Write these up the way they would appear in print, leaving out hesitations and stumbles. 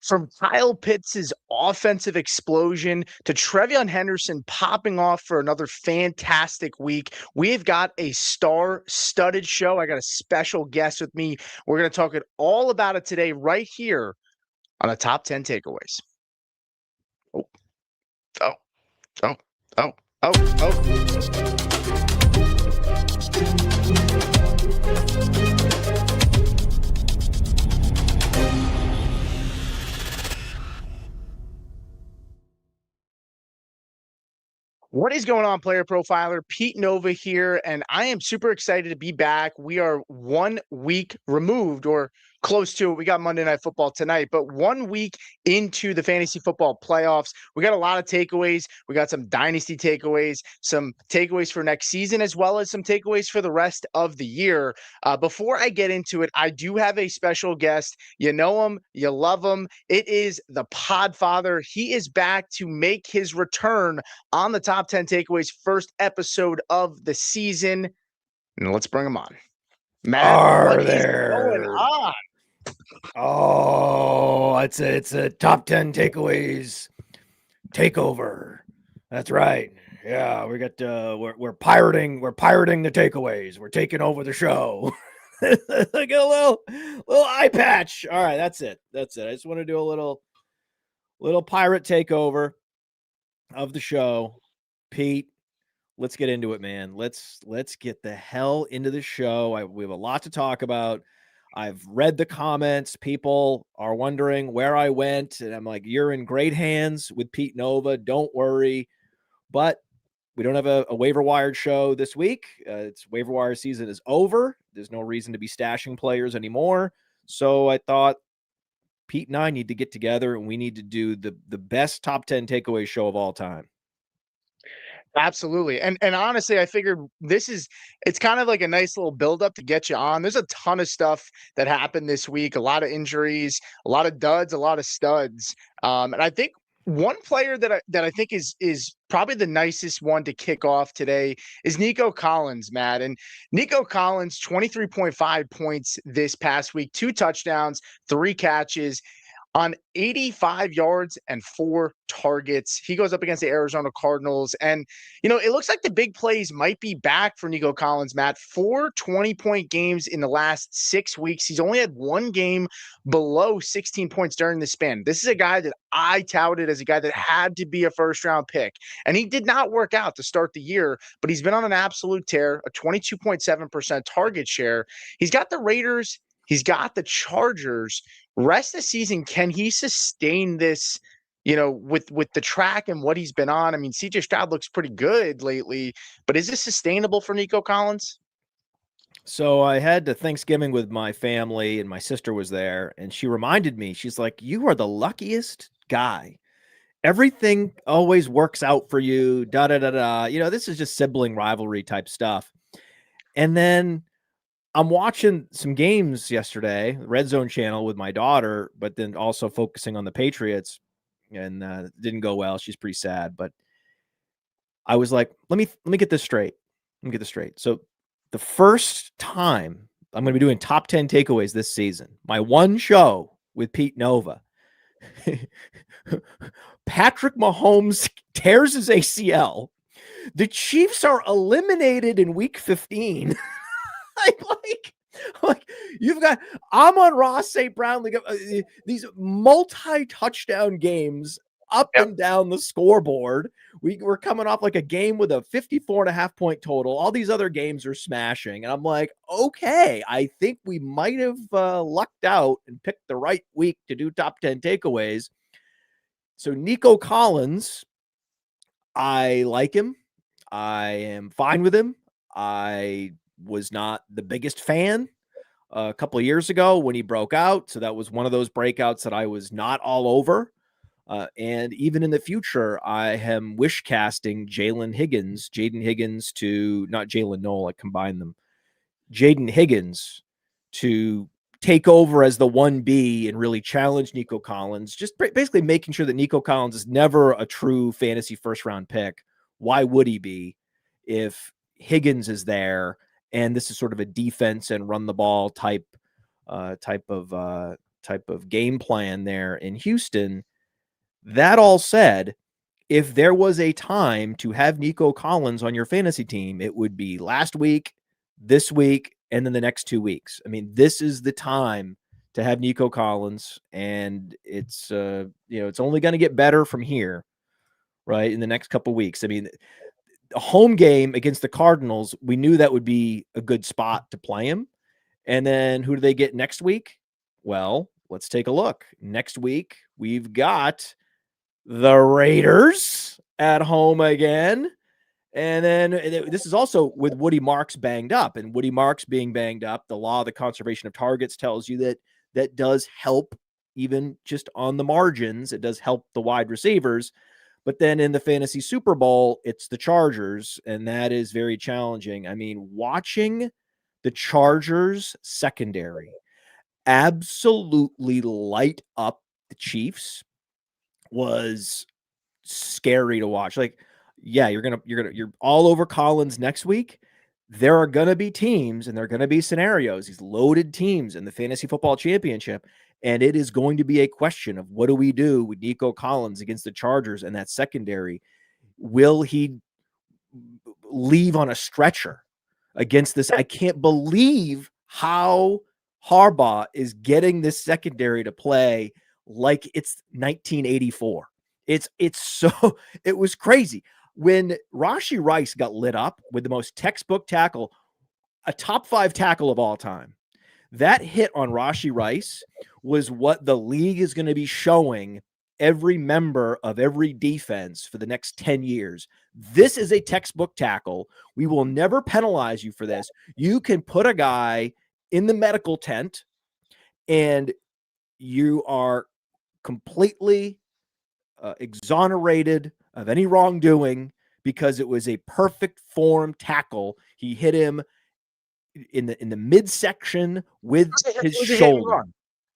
From Kyle Pitts' offensive explosion to TreyVeon Henderson popping off for another fantastic week, we've got a star-studded show. I got a special guest with me. We're going to talk all about it today right here on the top 10 takeaways. Oh, oh, oh, oh, oh, oh. What is going on, Player Profiler? Pete Nova here, and I am super excited to be back. We are 1 week removed, or close to it. We got Monday Night Football tonight, but 1 week into the fantasy football playoffs. We got a lot of takeaways. We got some Dynasty takeaways, some takeaways for next season, as well as some takeaways for the rest of the year. Before I get into it, I do have a special guest. You know him, you love him. It is the Podfather. He is back to make his return on the top 10 takeaways, first episode of the season. And let's bring him on. Matt, what is going on? Oh, it's a top 10 takeaways takeover. That's right. Yeah, we got we're pirating the takeaways. We're taking over the show. Like a little eye patch. All right, that's it. I just want to do a little pirate takeover of the show. Pete, let's get into it, man. Let's get the hell into the show. We have a lot to talk about. I've read the comments. People are wondering where I went, and I'm like, you're in great hands with Pete Nova. Don't worry. But we don't have a waiver wire show this week. It's waiver wire season is over. There's no reason to be stashing players anymore. So I thought Pete and I need to get together, and we need to do the best top 10 takeaway show of all time. Absolutely. And honestly, I figured it's kind of like a nice little buildup to get you on. There's a ton of stuff that happened this week, a lot of injuries, a lot of duds, a lot of studs. And I think one player that I think is probably the nicest one to kick off today is Nico Collins, Matt. And Nico Collins, 23.5 points this past week, 2 touchdowns, 3 catches on 85 yards and 4 targets. He goes up against the Arizona Cardinals. And, it looks like the big plays might be back for Nico Collins, Matt. 4 20-point games in the last 6 weeks. He's only had 1 game below 16 points during this span. This is a guy that I touted as a guy that had to be a first-round pick. And he did not work out to start the year, but he's been on an absolute tear, a 22.7% target share. He's got the Raiders. He's got the Chargers. Rest of the season, can he sustain this, with the track and what he's been on? I mean, CJ Stroud looks pretty good lately, but is this sustainable for Nico Collins? So I had Thanksgiving with my family, and my sister was there, and she reminded me, she's like, you are the luckiest guy. Everything always works out for you, da-da-da-da. This is just sibling rivalry type stuff. And then I'm watching some games yesterday, Red Zone channel with my daughter, but then also focusing on the Patriots, and didn't go well. She's pretty sad, but I was like, let me get this straight. So the first time I'm going to be doing top 10 takeaways this season, my one show with Pete Nova, Patrick Mahomes tears his ACL. The Chiefs are eliminated in week 15. Like you've got Amon-Ra St. Brown, these multi-touchdown games up and down the scoreboard. We're coming off like a game with a 54.5 point total. All these other games are smashing. And I'm like, okay, I think we might have lucked out and picked the right week to do top 10 takeaways. So Nico Collins, I like him. I am fine with him. I was not the biggest fan a couple of years ago when he broke out. So that was one of those breakouts that I was not all over. And even in the future, I am wish casting Jaden Higgins to not Jalen Noel. I combined them. Jaden Higgins to take over as the 1B and really challenge Nico Collins, just basically making sure that Nico Collins is never a true fantasy first round pick. Why would he be if Higgins is there? And this is sort of a defense and run the ball type of type of game plan there in Houston. That all said, if there was a time to have Nico Collins on your fantasy team, it would be last week, this week, and then the next 2 weeks. I mean, this is the time to have Nico Collins, and it's it's only going to get better from here, right? In the next couple of weeks. I mean, a home game against the Cardinals, we knew that would be a good spot to play him. And then who do they get next week? Well, let's take a look. Next week, we've got the Raiders at home again. And then this is also with Woody Marks banged up. And Woody Marks being banged up, the law of the conservation of targets tells you that that does help, even just on the margins. It does help the wide receivers. But then in the fantasy Super Bowl, it's the Chargers, and that is very challenging. I mean, watching the Chargers secondary absolutely light up the Chiefs was scary to watch. Like, yeah, you're all over Collins next week. There are going to be teams and there are going to be scenarios, these loaded teams in the fantasy football championship. And it is going to be a question of what do we do with Nico Collins against the Chargers and that secondary? Will he leave on a stretcher against this? I can't believe how Harbaugh is getting this secondary to play like it's 1984. It was crazy. When Rashee Rice got lit up with the most textbook tackle, a top 5 tackle of all time, that hit on Rashee Rice was what the league is going to be showing every member of every defense for the next 10 years. This is a textbook tackle. We will never penalize you for this. You can put a guy in the medical tent and you are completely exonerated of any wrongdoing because it was a perfect form tackle. He hit him in the midsection with his shoulder.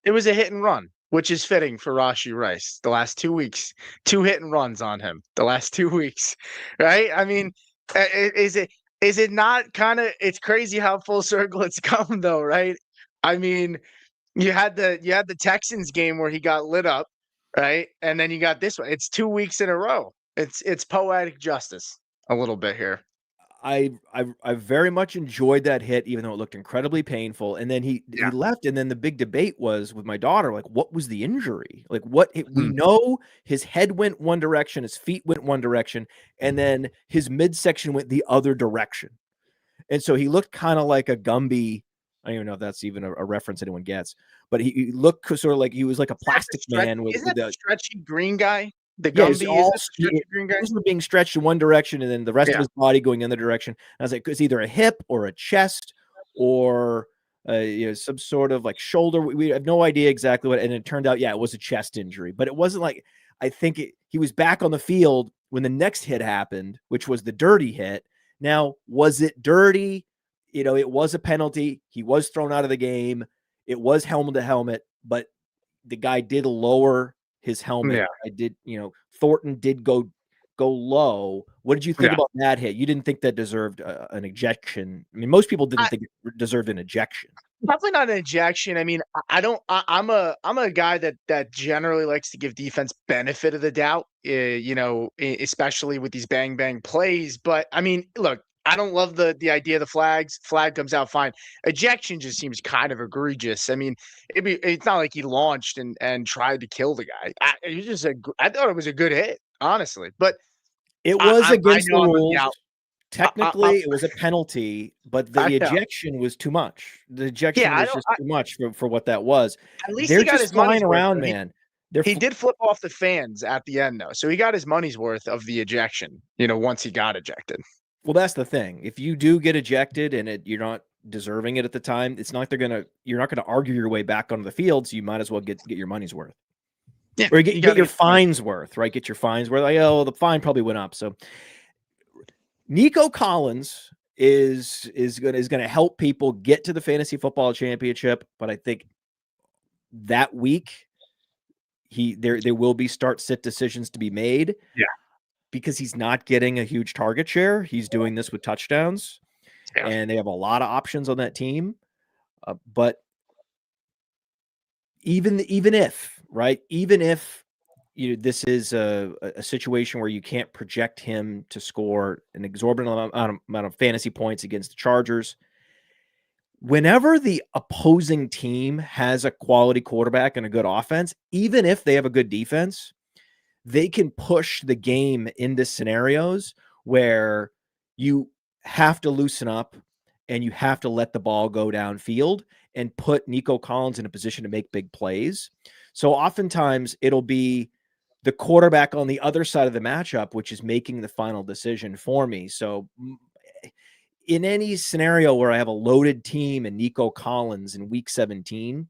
It was a hit and run, which is fitting for Rashee Rice. The last 2 weeks, 2 hit and runs on him. The last 2 weeks, right? I mean, is it not kind of? It's crazy how full circle it's come, though, right? I mean, you had the Texans game where he got lit up, right? And then you got this one. It's 2 weeks in a row. It's poetic justice a little bit here. I very much enjoyed that hit, even though it looked incredibly painful. And then he left. And then the big debate was with my daughter, like, what was the injury? Like, we know his head went one direction, his feet went one direction, and then his midsection went the other direction. And so he looked kind of like a Gumby. I don't even know if that's even a reference anyone gets, but he looked sort of like he was like a plastic man with the stretchy green guy. The Yeah, Gumby those were being stretched in one direction and then the rest of his body going in the direction. And I was like, it's either a hip or a chest or some sort of like shoulder. We have no idea exactly what. And it turned out, it was a chest injury, but it wasn't like, I think he was back on the field when the next hit happened, which was the dirty hit. Now, was it dirty? It was a penalty. He was thrown out of the game. It was helmet to helmet, but the guy did lower his helmet. Yeah. I did, Thornton did go low. What did you think about that hit? You didn't think that deserved an ejection. I mean, most people didn't think it deserved an ejection. Definitely not an ejection. I mean, I'm a guy that generally likes to give defense benefit of the doubt, especially with these bang bang plays. But I mean, look, I don't love the idea of the flags. Flag comes out fine. Ejection just seems kind of egregious. I mean, it's not like he launched and tried to kill the guy. I thought it was a good hit, honestly. But it was against the rules. Technically, it was a penalty, but the ejection was too much. The ejection was just too much for what that was. At least they're he got just his money's flying around, worth. man. He did flip off the fans at the end, though, so he got his money's worth of the ejection. Once he got ejected. Well, that's the thing. If you do get ejected and you're not deserving it at the time, it's not like you're not gonna argue your way back onto the field. So you might as well get your money's worth. Yeah, or get your fines worth, right? Get your fines worth. Like, the fine probably went up. So Nico Collins is gonna help people get to the fantasy football championship, but I think that week there will be start-sit decisions to be made. Yeah. Because he's not getting a huge target share. He's doing this with touchdowns, and they have a lot of options on that team. But even if, right, even if this is a situation where you can't project him to score an exorbitant amount of fantasy points against the Chargers, whenever the opposing team has a quality quarterback and a good offense, even if they have a good defense, they can push the game into scenarios where you have to loosen up and you have to let the ball go downfield and put Nico Collins in a position to make big plays. So oftentimes it'll be the quarterback on the other side of the matchup, which is making the final decision for me. So in any scenario where I have a loaded team and Nico Collins in week 17,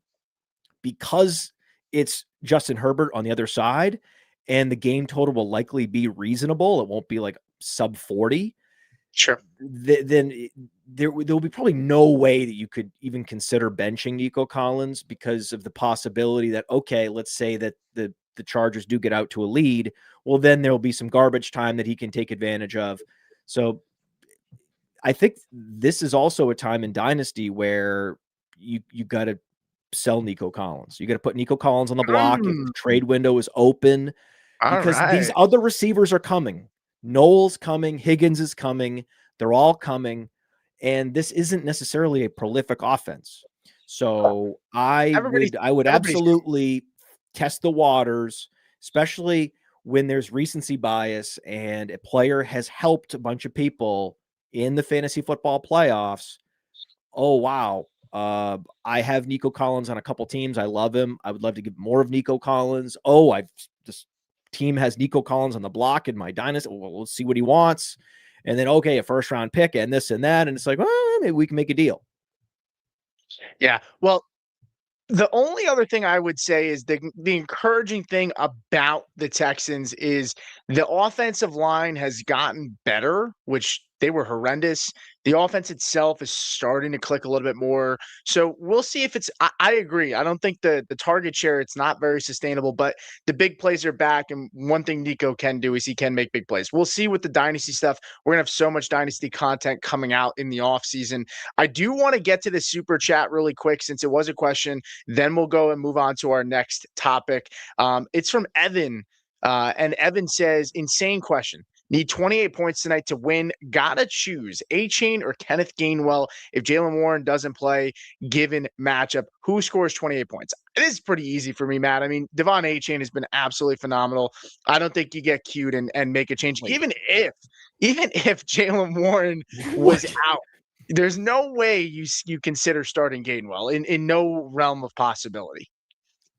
because it's Justin Herbert on the other side and the game total will likely be reasonable, it won't be like sub 40. Sure. Then there will be probably no way that you could even consider benching Nico Collins because of the possibility that, okay, let's say that the Chargers do get out to a lead. Well, then there'll be some garbage time that he can take advantage of. So I think this is also a time in Dynasty where you got to sell Nico Collins. You got to put Nico Collins on the block if the trade window is open, because these other receivers are coming. Noel's coming, Higgins is coming, they're all coming, and this isn't necessarily a prolific offense. So I would absolutely test the waters, especially when there's recency bias and a player has helped a bunch of people in the fantasy football playoffs. Oh, wow. I have Nico Collins on a couple teams. I love him. I would love to get more of Nico Collins. Oh, this team has Nico Collins on the block in my dynasty. Well, let's see what he wants. And then, okay, a first round pick and this and that. And it's like, well, maybe we can make a deal. Yeah. Well, the only other thing I would say is the encouraging thing about the Texans is the offensive line has gotten better, which they were horrendous. The offense itself is starting to click a little bit more. So we'll see if it's, I agree. I don't think the target share, it's not very sustainable, but the big plays are back. And one thing Nico can do is he can make big plays. We'll see with the Dynasty stuff. We're going to have so much Dynasty content coming out in the off season. I do want to get to the super chat really quick since it was a question. Then we'll go and move on to our next topic. It's from Evan. And Evan says, insane question. Need 28 points tonight to win. Gotta choose Achane or Kenneth Gainwell if Jaylen Warren doesn't play, given matchup. Who scores 28 points? It is pretty easy for me, Matt. I mean, Devon Achane has been absolutely phenomenal. I don't think you get cute and make a change. Wait. Even if Jaylen Warren was out, there's no way you consider starting Gainwell in no realm of possibility.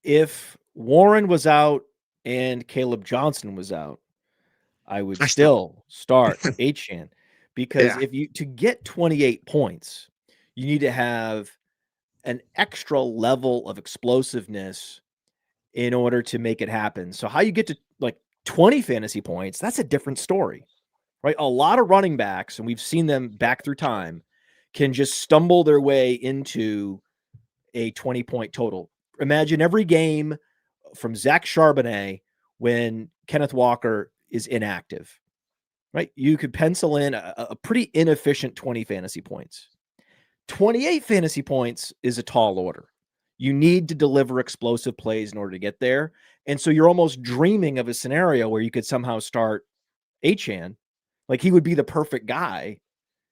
If Warren was out and Caleb Johnson was out, I would still start Achane, because if you to get 28 points, you need to have an extra level of explosiveness in order to make it happen. So how you get to like 20 fantasy points, that's a different story, right? A lot of running backs, and we've seen them back through time, can just stumble their way into a 20-point total. Imagine every game from Zach Charbonnet when Kenneth Walker is inactive, right? You could pencil in a pretty inefficient 20 fantasy points. 28 fantasy points is a tall order. You need to deliver explosive plays in order to get there. And so you're almost dreaming of a scenario where you could somehow start Achane. Like, he would be the perfect guy.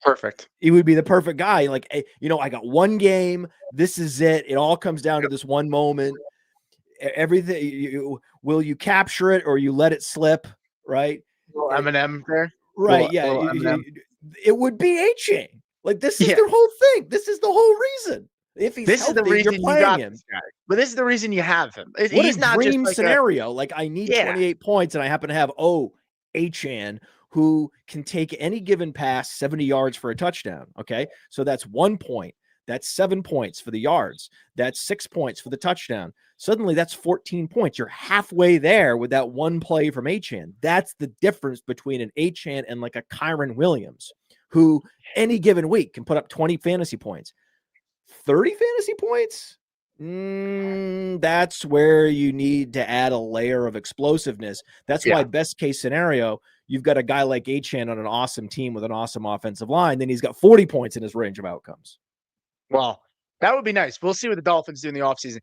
Perfect. He would be the perfect guy. Like, I got one game. This is it. It all comes down to this one moment. Everything, will you capture it or you let it slip? Right. Eminem there. Right. Yeah. It would be Achane. Like, this is the whole thing. This is the whole reason. If he's this healthy, is the reason you're playing him. But this is the reason you have him. What he's not dream just scenario. Like, I need 28 points and I happen to have Achane, who can take any given pass 70 yards for a touchdown. Okay. So that's 1 point. That's 7 points for the yards. That's 6 points for the touchdown. Suddenly that's 14 points. You're halfway there with that one play from Achane. That's the difference between an Achane and like a Kyron Williams, who any given week can put up 20 fantasy points. 30 fantasy points? That's where you need to add a layer of explosiveness. That's why best case scenario, you've got a guy like Achane on an awesome team with an awesome offensive line. Then he's got 40 points in his range of outcomes. Well, that would be nice. We'll see what the Dolphins do in the offseason.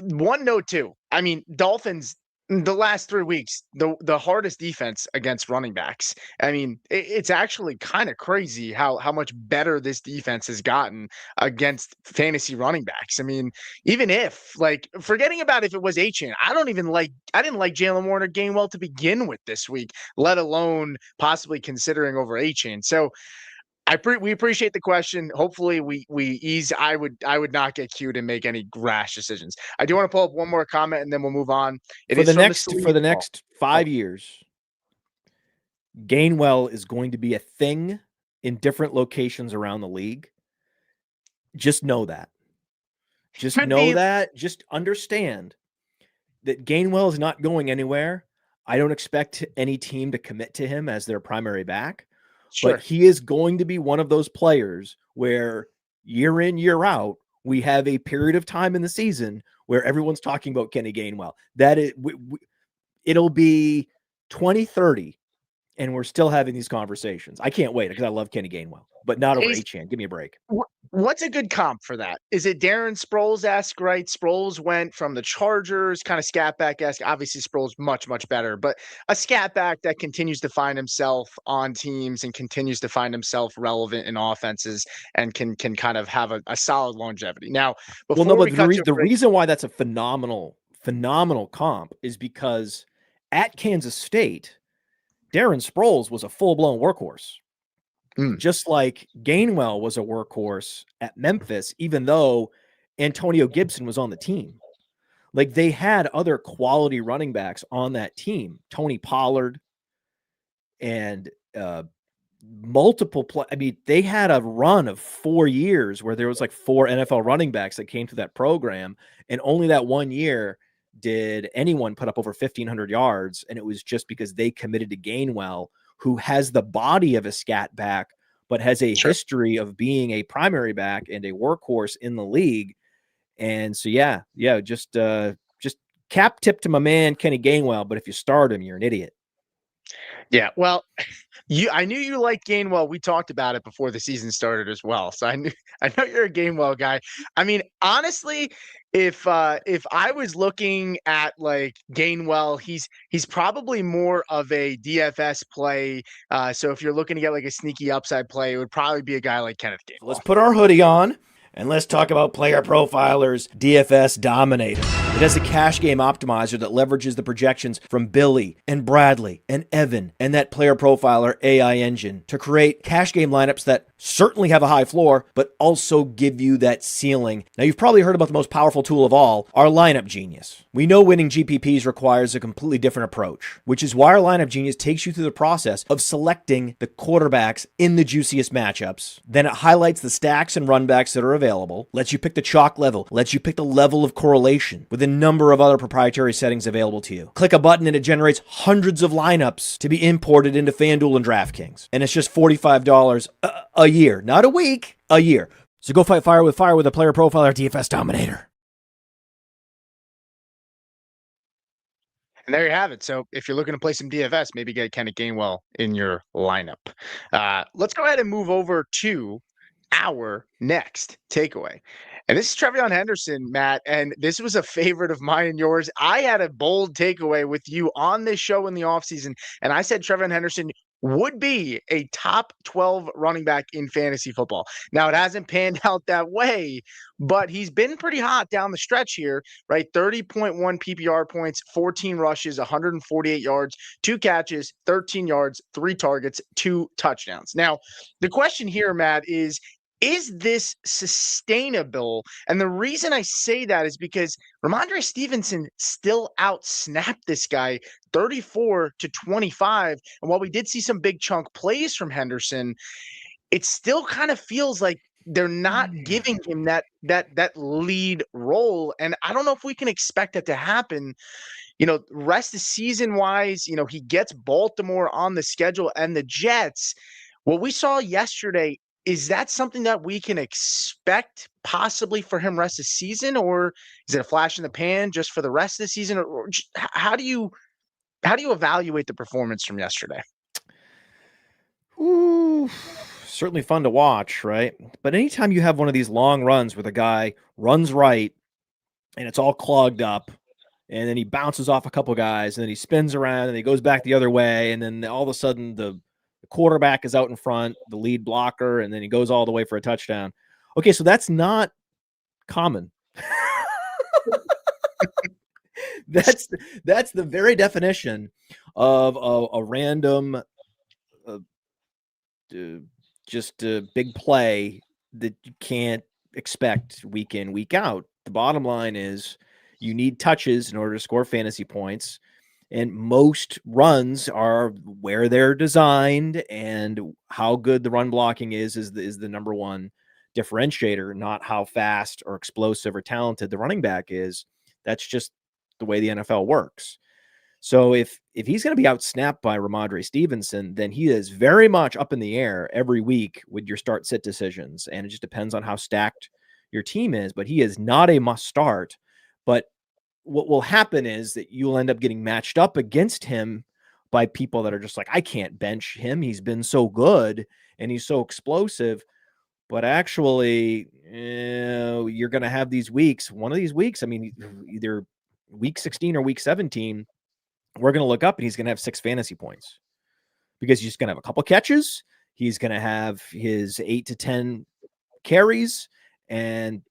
One note too. I mean, Dolphins the last 3 weeks, the hardest defense against running backs. I mean, it's actually kind of crazy how much better this defense has gotten against fantasy running backs. I mean, even if like forgetting about if it was Achane, I didn't like Jalen Warner Gainwell to begin with this week, let alone possibly considering over Achane. So we appreciate the question. Hopefully we ease. I would not get cute and make any rash decisions. I do want to pull up one more comment and then we'll move on. It for is the from next for the next 5 years. Gainwell is going to be a thing in different locations around the league. Just know that. Just know that. Just understand that Gainwell is not going anywhere. I don't expect any team to commit to him as their primary back. But he is going to be one of those players where year in, year out, we have a period of time in the season where everyone's talking about Kenny Gainwell. That it'll be 2030, and we're still having these conversations. I can't wait because I love Kenny Gainwell, but not over Achane. Give me a break. What's a good comp for that? Is it Darren Sproles-esque, right? Sproles went from the Chargers, kind of scat back-esque. Obviously, Sproles much, much better, but a scat back that continues to find himself on teams and continues to find himself relevant in offenses and can kind of have a solid longevity. Now, but the reason why that's a phenomenal comp is because at Kansas State, Darren Sproles was a full-blown workhorse. Just like Gainwell was a workhorse at Memphis, even though Antonio Gibson was on the team. Like they had other quality running backs on that team, Tony Pollard and multiple I mean, they had a run of 4 years where there was like 4 NFL running backs that came to that program, and only that 1 year did anyone put up over 1,500 yards, and it was just because they committed to Gainwell, who has the body of a scat back, but has a history of being a primary back and a workhorse in the league. And so, just cap tip to my man, Kenny Gainwell. But if you start him, you're an idiot. Yeah. Well, I knew you liked Gainwell. We talked about it before the season started as well. So I know you're a Gainwell guy. I mean, honestly, if I was looking at like Gainwell, he's probably more of a DFS play. So if you're looking to get like a sneaky upside play, it would probably be a guy like Kenneth Gainwell. Let's put our hoodie on and let's talk about Player Profiler's DFS Dominator. It has a cash game optimizer that leverages the projections from Billy and Bradley and Evan and that Player Profiler AI engine to create cash game lineups that certainly have a high floor, but also give you that ceiling. Now, you've probably heard about the most powerful tool of all, our Lineup Genius. We know winning GPPs requires a completely different approach, which is why our Lineup Genius takes you through the process of selecting the quarterbacks in the juiciest matchups. Then it highlights the stacks and runbacks that are available, lets you pick the chalk level, lets you pick the level of correlation with a number of other proprietary settings available to you. Click a button and it generates hundreds of lineups to be imported into FanDuel and DraftKings. And it's just $45 a year, not a week, a year. So go fight fire with a Player Profiler DFS Dominator. And there you have it. So if you're looking to play some DFS, maybe get Kenny Gainwell in your lineup. Let's go ahead and move over to our next takeaway. And this is TreyVeon Henderson, Matt, and this was a favorite of mine and yours. I had a bold takeaway with you on this show in the offseason, and I said TreyVeon Henderson would be a top 12 running back in fantasy football. Now, it hasn't panned out that way, but he's been pretty hot down the stretch here, right? 30.1 PPR points, 14 rushes, 148 yards, 2 catches, 13 yards, 3 targets, 2 touchdowns. Now, the question here, Matt, is this sustainable? And the reason I say that is because Ramondre Stevenson still out-snapped this guy 34-25. And while we did see some big chunk plays from Henderson, it still kind of feels like they're not giving him that lead role. And I don't know if we can expect that to happen. You know, rest of season wise, you know, he gets Baltimore on the schedule and the Jets. What we saw yesterday, is that something that we can expect possibly for him rest of the season, or is it a flash in the pan just for the rest of the season? Or just, how do you evaluate the performance from yesterday? Ooh, certainly fun to watch, right? But anytime you have one of these long runs where the guy runs right and it's all clogged up. And then he bounces off a couple guys, and then he spins around, and he goes back the other way, and then all of a sudden the quarterback is out in front, the lead blocker, and then he goes all the way for a touchdown. Okay, so that's not common. that's the very definition of a random, just a big play that you can't expect week in, week out. The bottom line is you need touches in order to score fantasy points. And most runs are where they're designed, and how good the run blocking is the number one differentiator, not how fast or explosive or talented the running back is. That's just the way the NFL works. So if he's going to be outsnapped by Ramondre Stevenson, then he is very much up in the air every week with your start sit decisions. And it just depends on how stacked your team is, but he is not a must start. But what will happen is that you'll end up getting matched up against him by people that are just like, I can't bench him. He's been so good and he's so explosive. But actually, you're going to have these weeks. One of these weeks, I mean, either week 16 or week 17, we're going to look up and he's going to have 6 fantasy points because he's going to have a couple catches. He's going to have his 8 to 10 carries, and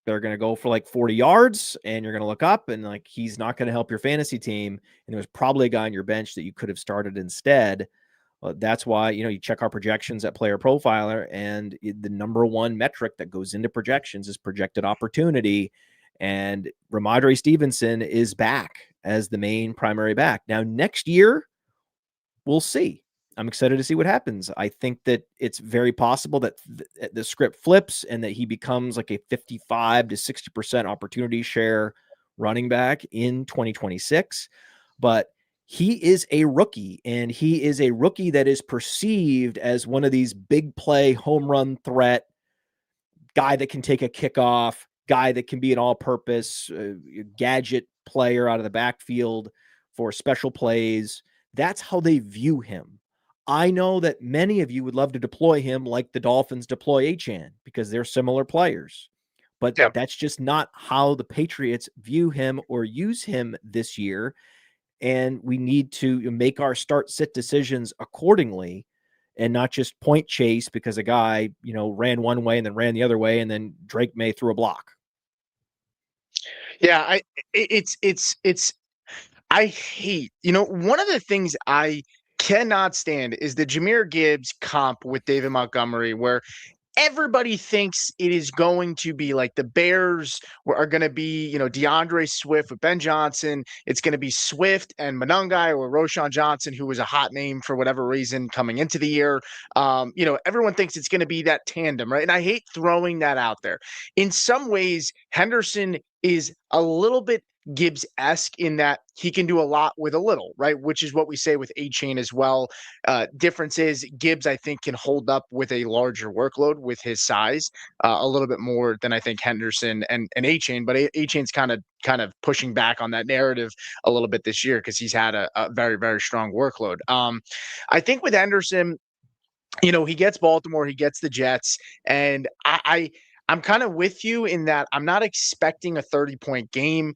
they're going to go for like 40 yards, and you're going to look up and like, he's not going to help your fantasy team. And there's probably a guy on your bench that you could have started instead. That's why, you check our projections at Player Profiler, and the number one metric that goes into projections is projected opportunity. And Ramondre Stevenson is back as the main primary back. Now, next year, we'll see. I'm excited to see what happens. I think that it's very possible that the script flips and that he becomes like a 55 to 60% opportunity share running back in 2026. But he is a rookie, and he is a rookie that is perceived as one of these big play home run threat guy that can take a kickoff, guy that can be an all-purpose gadget player out of the backfield for special plays. That's how they view him. I know that many of you would love to deploy him like the Dolphins deploy Achane because they're similar players. But that's just not how the Patriots view him or use him this year. And we need to make our start-sit decisions accordingly and not just point chase because a guy, ran one way and then ran the other way, and then Drake May threw a block. Yeah, I hate, one of the things I cannot stand is the Jahmyr Gibbs comp with David Montgomery, where everybody thinks it is going to be like the Bears are going to be, DeAndre Swift with Ben Johnson. It's going to be Swift and Monangai or Roshan Johnson, who was a hot name for whatever reason coming into the year. Everyone thinks it's going to be that tandem, right? And I hate throwing that out there. In some ways, Henderson is a little bit Gibbs-esque in that he can do a lot with a little, right? Which is what we say with Achane as well. Difference is Gibbs, I think, can hold up with a larger workload with his size a little bit more than I think Henderson and Achane. But Achane's kind of pushing back on that narrative a little bit this year because he's had a very, very strong workload. I think with Henderson, he gets Baltimore, he gets the Jets, and I'm kind of with you in that I'm not expecting a 30-point game.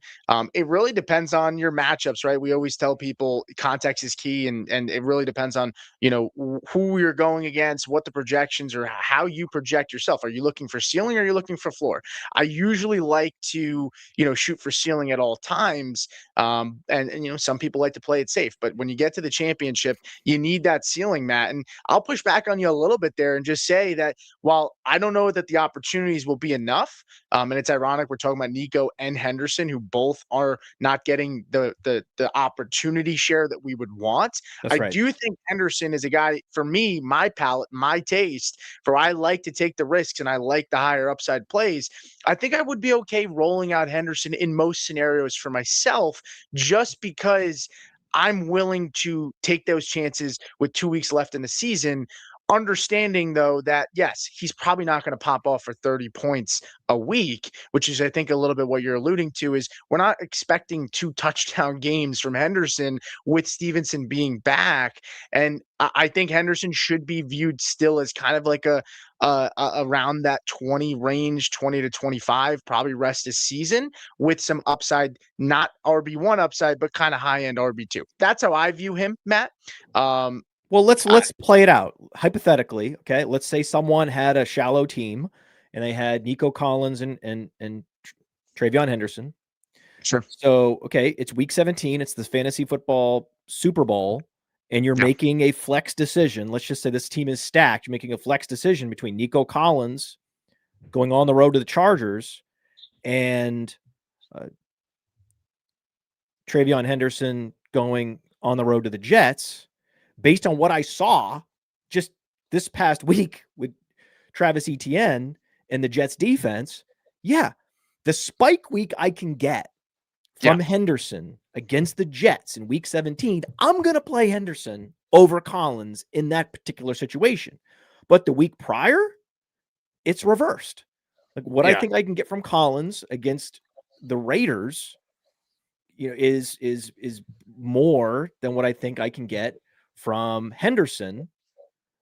It really depends on your matchups, right? We always tell people context is key, and it really depends on, who you're going against, what the projections are, how you project yourself. Are you looking for ceiling or are you looking for floor? I usually like to, shoot for ceiling at all times. And some people like to play it safe, but when you get to the championship, you need that ceiling, Matt. And I'll push back on you a little bit there and just say that while I don't know that the opportunities will be enough, and it's ironic we're talking about Nico and Henderson, who both are not getting the opportunity share that we would want. That's right. I do think Henderson is a guy, for me, my palate, my taste, for I like to take the risks and I like the higher upside plays. I think I would be okay rolling out Henderson in most scenarios for myself, just because I'm willing to take those chances with 2 weeks left in the season understanding though that yes, he's probably not going to pop off for 30 points a week, which is I think a little bit what you're alluding to is we're not expecting 2 touchdown games from Henderson with Stevenson being back. And I think Henderson should be viewed still as kind of like a around that 20 range, 20 to 25, probably rest his season with some upside, not RB1 upside, but kind of high end RB2. That's how I view him, Matt. Well, let's play it out hypothetically. Okay, let's say someone had a shallow team, and they had Nico Collins and TreyVeon Henderson. Sure. So okay, it's week 17. It's the fantasy football Super Bowl, and you're making a flex decision. Let's just say this team is stacked. You're making a flex decision between Nico Collins going on the road to the Chargers and TreyVeon Henderson going on the road to the Jets. Based on what I saw just this past week with Travis Etienne and the Jets defense, the spike week I can get from Henderson against the Jets in week 17, I'm going to play Henderson over Collins in that particular situation. But the week prior, it's reversed. Like what I think I can get from Collins against the Raiders, is more than what I think I can get from Henderson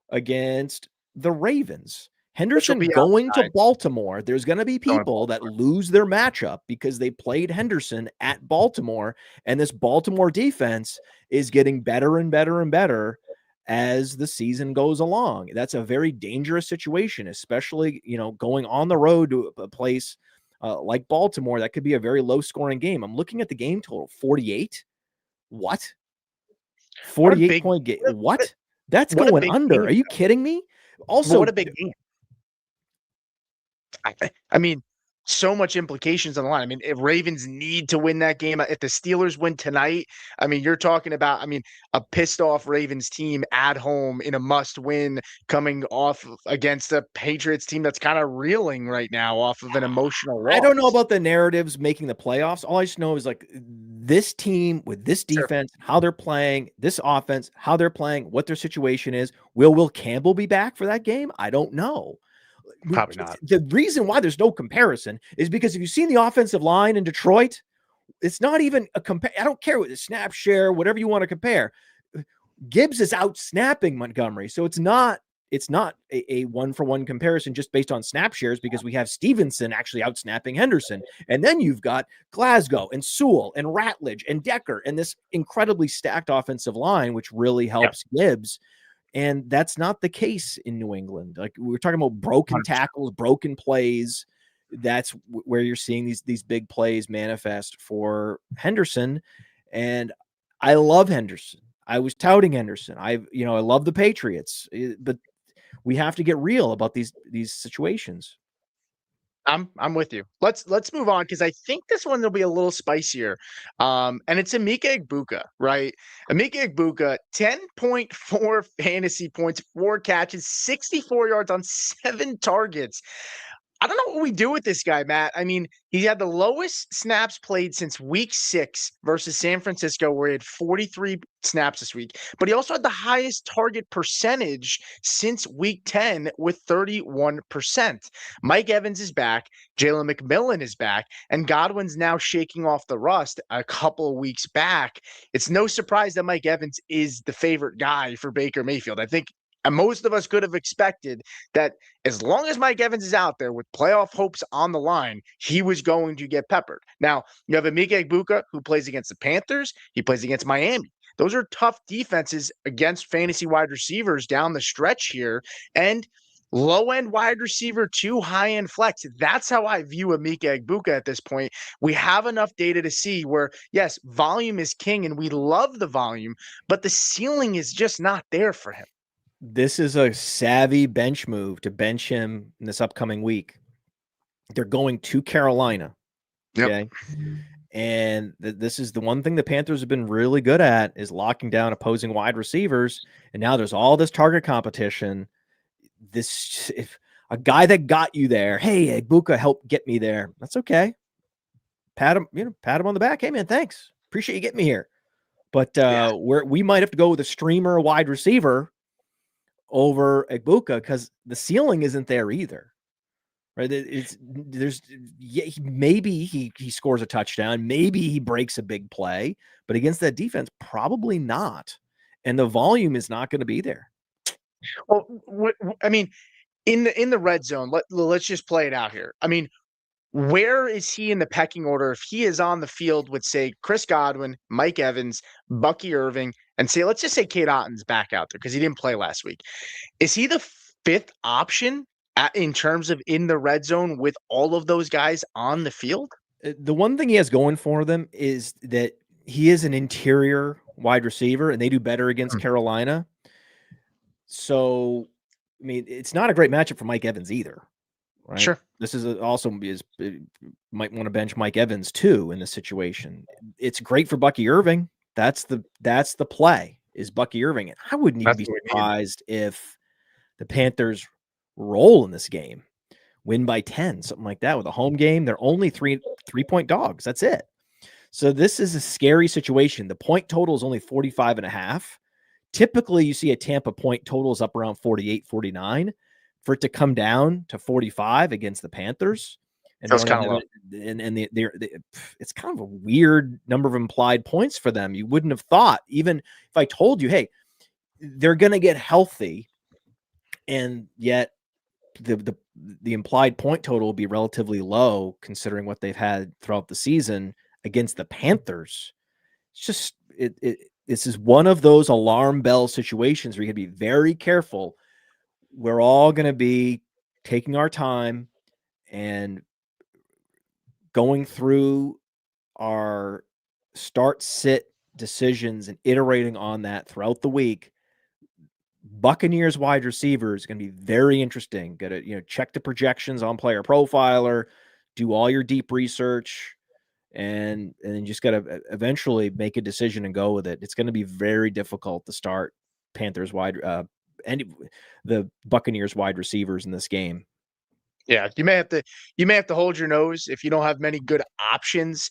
against the Ravens. Henderson going to Baltimore, there's going to be people that lose their matchup because they played Henderson at Baltimore, and this Baltimore defense is getting better and better and better as the season goes along. That's a very dangerous situation, especially, going on the road to a place like Baltimore. That could be a very low-scoring game. I'm looking at the game total, 48. What? 48-point game. What? That's going under. Game. Are you kidding me? Also, what a big game. I mean, so much implications on the line. I mean, if Ravens need to win that game, if the Steelers win tonight, I mean, you're talking about, a pissed off Ravens team at home in a must win coming off against a Patriots team that's kind of reeling right now off of an emotional loss. I don't know about the narratives making the playoffs. All I just know is like this team with this defense, how they're playing, this offense, how they're playing, what their situation is. Will Campbell be back for that game? I don't know. Probably not. The reason why there's no comparison is because if you've seen the offensive line in Detroit, it's not even a compare. I don't care what the snap share, whatever you want to compare. Gibbs is out snapping Montgomery. So it's not a one-for-one comparison just based on snap shares because we have Stevenson actually out snapping Henderson. And then you've got Glasgow and Sewell and Ratledge and Decker and this incredibly stacked offensive line, which really helps Gibbs. And that's not the case in New England. Like we're talking about broken tackles, broken plays. That's where you're seeing these big plays manifest for Henderson. And I love Henderson. I was touting Henderson. I love the Patriots, but we have to get real about these situations. I'm with you. Let's move on because I think this one will be a little spicier. And it's Emeka Egbuka, right? Emeka Egbuka, 10.4 fantasy points, 4 catches, 64 yards on 7 targets. I don't know what we do with this guy, Matt. I mean, he had the lowest snaps played since week 6 versus San Francisco, where he had 43 snaps this week. But he also had the highest target percentage since week 10 with 31%. Mike Evans is back. Jalen McMillan is back. And Godwin's now shaking off the rust a couple of weeks back. It's no surprise that Mike Evans is the favorite guy for Baker Mayfield. I think and most of us could have expected that as long as Mike Evans is out there with playoff hopes on the line, he was going to get peppered. Now, you have Emeka Egbuka, who plays against the Panthers. He plays against Miami. Those are tough defenses against fantasy wide receivers down the stretch here. And low-end wide receiver to high-end flex. That's how I view Emeka Egbuka at this point. We have enough data to see where, yes, volume is king, and we love the volume, but the ceiling is just not there for him. This is a savvy bench move to bench him in this upcoming week. They're going to Carolina. Okay. And this is the one thing the Panthers have been really good at is locking down opposing wide receivers. And now there's all this target competition. If a guy that got you there, hey, Egbuka helped get me there. That's okay. Pat him on the back. Hey man, thanks. Appreciate you getting me here. But we might have to go with a streamer wide receiver over Egbuka because the ceiling isn't there either. Right? Maybe he scores a touchdown, maybe he breaks a big play, but against that defense, probably not. And the volume is not going to be there. Well, I mean, in the red zone, let's just play it out here. I mean, where is he in the pecking order if he is on the field with, say, Chris Godwin, Mike Evans, Bucky Irving, and say, let's just say Kate Otton's back out there because he didn't play last week. Is he the fifth option in terms of in the red zone with all of those guys on the field? The one thing he has going for them is that he is an interior wide receiver, and they do better against Carolina. So, I mean, it's not a great matchup for Mike Evans either. Right? Sure. This is might want to bench Mike Evans too in this situation. It's great for Bucky Irving. That's the play is Bucky Irving. And I wouldn't even be surprised if the Panthers roll in this game, win by 10, something like that with a home game. They're only 3-point dogs. That's it. So this is a scary situation. The point total is only 45.5. Typically you see a Tampa point totals up around 48, 49. For it to come down to 45 against the Panthers, and that's kind of low. It's kind of a weird number of implied points for them. You wouldn't have thought, even if I told you, hey, they're going to get healthy, and yet the implied point total will be relatively low considering what they've had throughout the season against the Panthers. It's just this is one of those alarm bell situations where you got to be very careful. We're all going to be taking our time and going through our start-sit decisions and iterating on that throughout the week. Buccaneers wide receivers is going to be very interesting. Got to check the projections on Player Profiler, do all your deep research, and then just got to eventually make a decision and go with it. It's going to be very difficult to start Panthers and the Buccaneers wide receivers in this game. Yeah, you may have to hold your nose if you don't have many good options.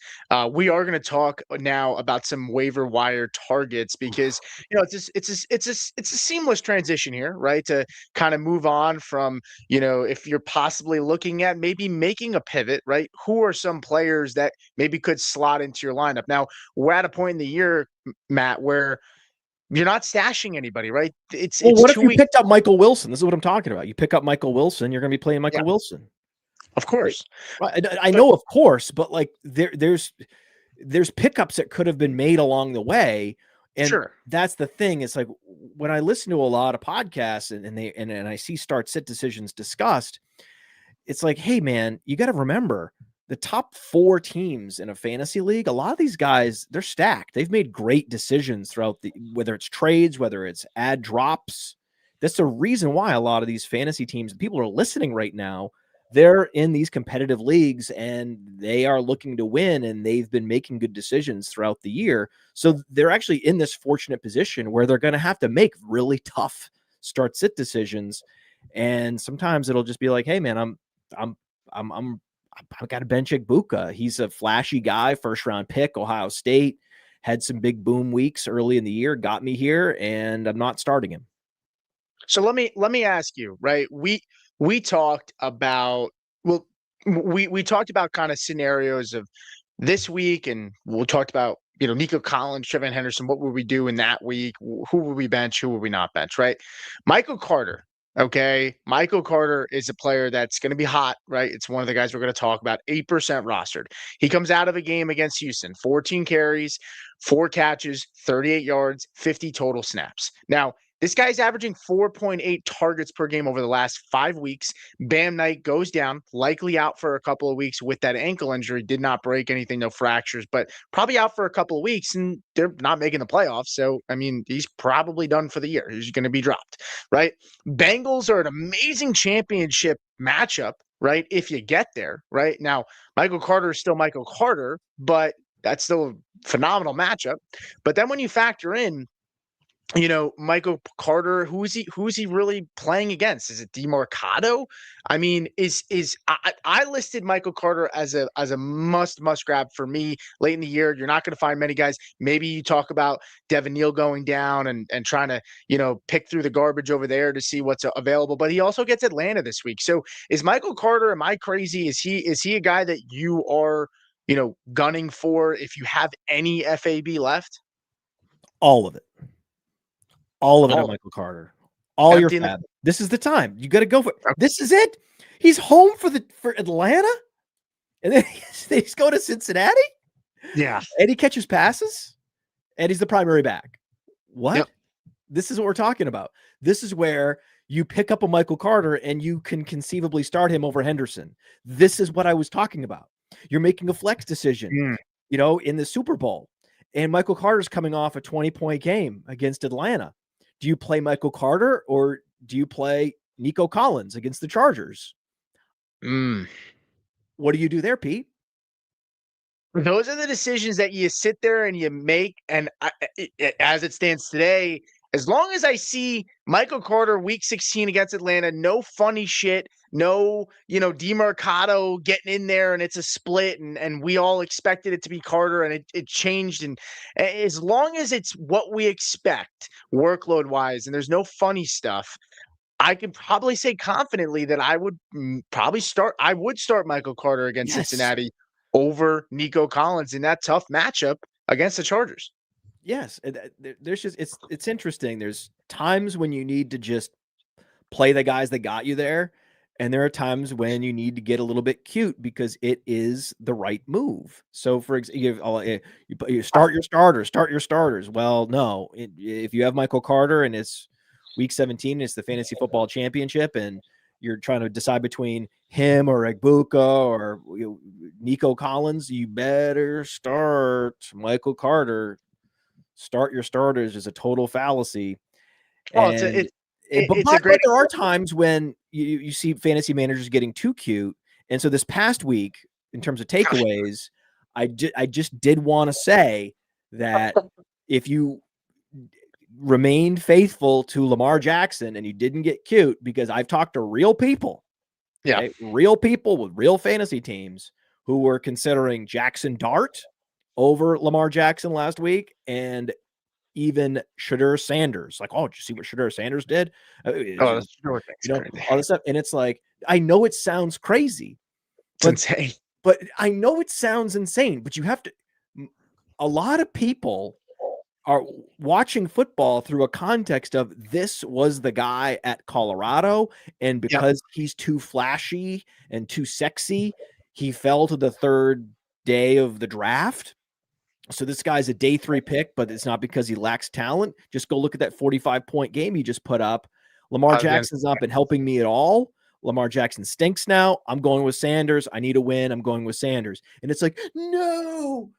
We are going to talk now about some waiver wire targets because it's a seamless transition here, right? To kind of move on from if you're possibly looking at maybe making a pivot, right? Who are some players that maybe could slot into your lineup? Now we're at a point in the year, Matt, where you're not stashing anybody, right? What if you picked up Michael Wilson? This is what I'm talking about. You pick up Michael Wilson, you're going to be playing Michael Wilson. Of course. Right? I know, of course, but like there's pickups that could have been made along the way. And that's the thing. It's like when I listen to a lot of podcasts and I see start-sit decisions discussed, it's like, hey man, you got to remember the top 4 teams in a fantasy league, a lot of these guys, they're stacked. They've made great decisions throughout whether it's trades, whether it's ad drops. That's the reason why a lot of these fantasy teams, people are listening right now, they're in these competitive leagues and they are looking to win and they've been making good decisions throughout the year. So they're actually in this fortunate position where they're going to have to make really tough start-sit decisions. And sometimes it'll just be like, hey man, I've got to bench Egbuka. He's a flashy guy, first-round pick, Ohio State, had some big boom weeks early in the year, got me here, and I'm not starting him. So let me ask you, right? We talked about we talked about kind of scenarios of this week, and we talked about Nico Collins, TreyVeon Henderson. What would we do in that week? Who would we bench? Who would we not bench? Right? Michael Carter. Okay. Michael Carter is a player that's going to be hot, right? It's one of the guys we're going to talk about, 8% rostered. He comes out of a game against Houston, 14 carries, 4 catches, 38 yards, 50 total snaps. Now, this guy's averaging 4.8 targets per game over the last 5 weeks. Bam Knight goes down, likely out for a couple of weeks with that ankle injury. Did not break anything, no fractures, but probably out for a couple of weeks, and they're not making the playoffs. So, I mean, he's probably done for the year. He's going to be dropped, right? Bengals are an amazing championship matchup, right? If you get there, right? Now, Michael Carter is still Michael Carter, but that's still a phenomenal matchup. But then when you factor in Michael Carter, who's he really playing against? Is it DeMarcado? I mean, I listed Michael Carter as a must grab for me late in the year. You're not going to find many guys. Maybe you talk about Devin Neal going down and trying to, pick through the garbage over there to see what's available. But he also gets Atlanta this week. So is Michael Carter, am I crazy? Is he a guy that you are, gunning for if you have any FAB left? All of it. All of it All on of it. Michael Carter. All your Empty in the fab. This is the time. You got to go for it. This is it. He's home for Atlanta, and then he's going to Cincinnati. Yeah. And he catches passes, and he's the primary back. What? Yep. This is what we're talking about. This is where you pick up a Michael Carter and you can conceivably start him over Henderson. This is what I was talking about. You're making a flex decision, in the Super Bowl, and Michael Carter's coming off a 20-point game against Atlanta. Do you play Michael Carter or do you play Nico Collins against the Chargers? What do you do there, Pete? Those are the decisions that you sit there and you make. And as it stands today, as long as I see Michael Carter week 16 against Atlanta, no funny shit, no, DeMarcado getting in there and it's a split and we all expected it to be Carter and it changed. And as long as it's what we expect workload wise and there's no funny stuff, I can probably say confidently that I would start Michael Carter against Cincinnati over Nico Collins in that tough matchup against the Chargers. Yes. There's just, it's interesting. There's times when you need to just play the guys that got you there. And there are times when you need to get a little bit cute because it is the right move. So for example, you start your starters. Well, no, if you have Michael Carter and it's week 17, it's the fantasy football championship and you're trying to decide between him or Egbuka or Nico Collins, you better start Michael Carter. Start your starters is a total fallacy. Well, but great there are times when you see fantasy managers getting too cute. And so this past week, in terms of takeaways, I just did want to say that if you remained faithful to Lamar Jackson and you didn't get cute, because I've talked to real people, real people with real fantasy teams who were considering Jackson Dart over Lamar Jackson last week, and even Shadur Sanders. Like, oh, did you see what Shadur Sanders did? All this stuff. And it's like, I know it sounds crazy. It's insane. But I know it sounds insane, but you have to, a lot of people are watching football through a context of this was the guy at Colorado, and because he's too flashy and too sexy, he fell to the third day of the draft. So this guy's a day 3 pick, but it's not because he lacks talent. Just go look at that 45-point game he just put up. Lamar Jackson's not been helping me at all. Lamar Jackson stinks now. I'm going with Sanders. I need a win. I'm going with Sanders. And it's like, no.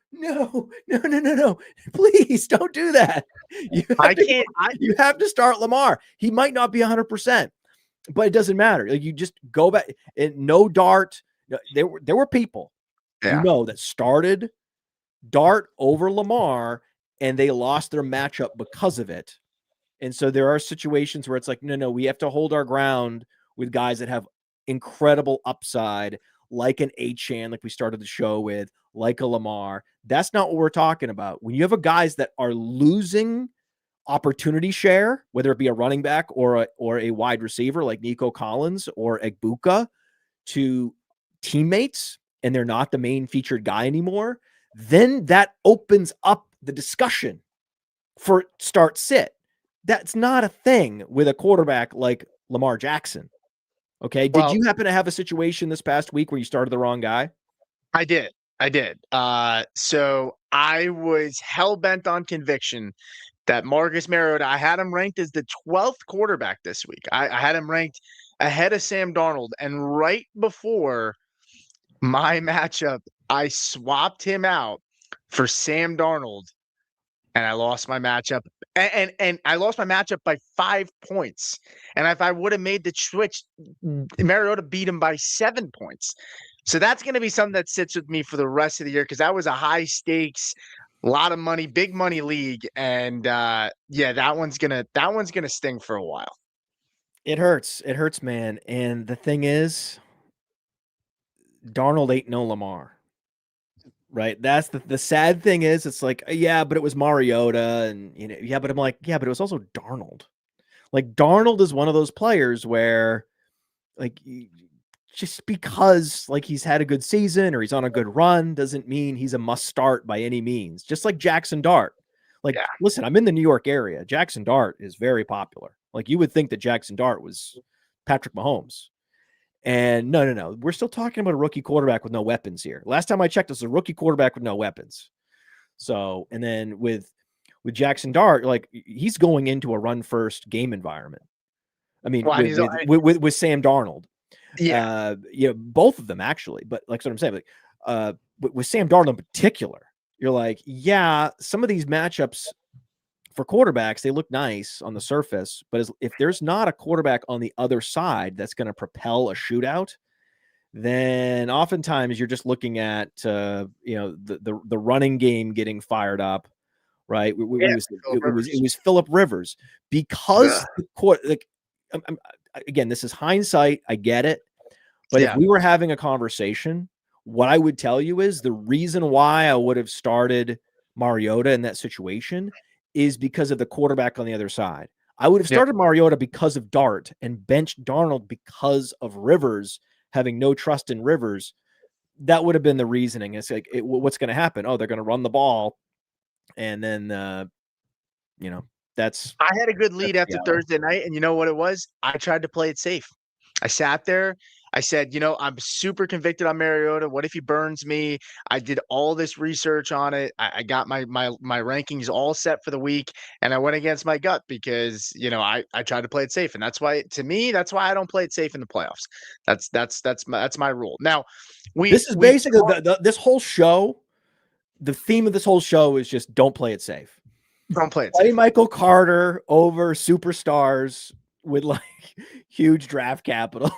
Please don't do that. You have to start Lamar. He might not be 100%, but it doesn't matter. Like, you just go back and no Dart. There were people that started Dart over Lamar and they lost their matchup because of it. And so there are situations where it's like, no, we have to hold our ground with guys that have incredible upside, like an Achane, like we started the show with, like a Lamar. That's not what we're talking about. When you have guys that are losing opportunity share, whether it be a running back or a wide receiver like Nico Collins or Egbuka, to teammates, and they're not the main featured guy anymore, then that opens up the discussion for start sit. That's not a thing with a quarterback like Lamar Jackson. Okay. Did you happen to have a situation this past week where you started the wrong guy? I did. So I was hell-bent on conviction that Marcus Mariota, I had him ranked as the 12th quarterback this week. I had him ranked ahead of Sam Darnold. And right before my matchup, I swapped him out for Sam Darnold, and I lost my matchup. And I lost my matchup by 5 points. And if I would have made the switch, Mariota beat him by 7 points. So that's going to be something that sits with me for the rest of the year, because that was a high stakes. A lot of money, big money league, and yeah, that one's gonna sting for a while. It hurts, man. And the thing is, Darnold ain't no Lamar, right? That's the sad thing is, it's like, yeah, but it was Mariota, and yeah, but I'm like, yeah, but it was also Darnold. Like Darnold is one of those players where, like, just because like he's had a good season or he's on a good run doesn't mean he's a must start by any means. Just like Jackson Dart. Like, Yeah. listen, I'm in the New York area. Jackson Dart is very popular. Like, you would think that Jackson Dart was Patrick Mahomes. And no. We're still talking about a rookie quarterback with no weapons here. Last time I checked, this was a rookie quarterback with no weapons. So, and then with Jackson Dart, like, he's going into a run first game environment. I mean, with Sam Darnold. Yeah. Both of them actually, but like what I'm saying, like with Sam Darnold in particular, you're like, yeah, some of these matchups for quarterbacks, they look nice on the surface, but if there's not a quarterback on the other side that's going to propel a shootout, then oftentimes you're just looking at the running game getting fired up, right? It was Phillip Rivers because again, this is hindsight. I get it. But if we were having a conversation, what I would tell you is the reason why I would have started Mariota in that situation is because of the quarterback on the other side. I would have started Mariota because of Dart and benched Darnold because of Rivers, having no trust in Rivers. That would have been the reasoning. It's like, what's going to happen? Oh, they're going to run the ball. And then, I had a good lead after Thursday night, and you know what it was? I tried to play it safe. I sat there. I said, I'm super convicted on Mariota. What if he burns me? I did all this research on it. I got my rankings all set for the week, and I went against my gut because I tried to play it safe, and that's why I don't play it safe in the playoffs. That's my rule. Now, this is basically this whole show. The theme of this whole show is just don't play it safe. Don't play it safe. Play Michael Carter over superstars with like huge draft capital.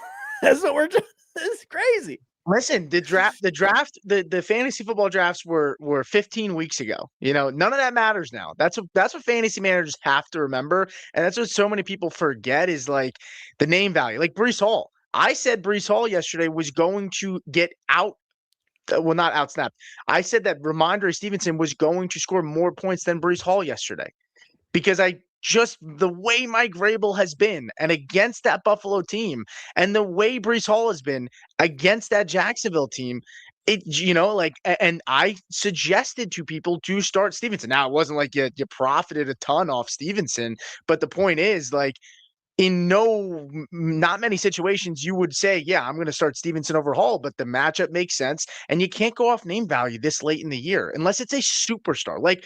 That's what we're doing. It's crazy. Listen, the fantasy football drafts were 15 weeks ago. None of that matters now. That's what fantasy managers have to remember. And that's what so many people forget is like the name value. Like Breece Hall. I said Breece Hall yesterday was going to get out. Well, not out snapped. I said that Ramondre Stevenson was going to score more points than Breece Hall yesterday because the way Mike Vrabel has been and against that Buffalo team and the way Breece Hall has been against that Jacksonville team, and I suggested to people to start Stevenson. Now, it wasn't like you profited a ton off Stevenson, but the point is, like, not many situations you would say, yeah, I'm going to start Stevenson over Hall, but the matchup makes sense. And you can't go off name value this late in the year unless it's a superstar like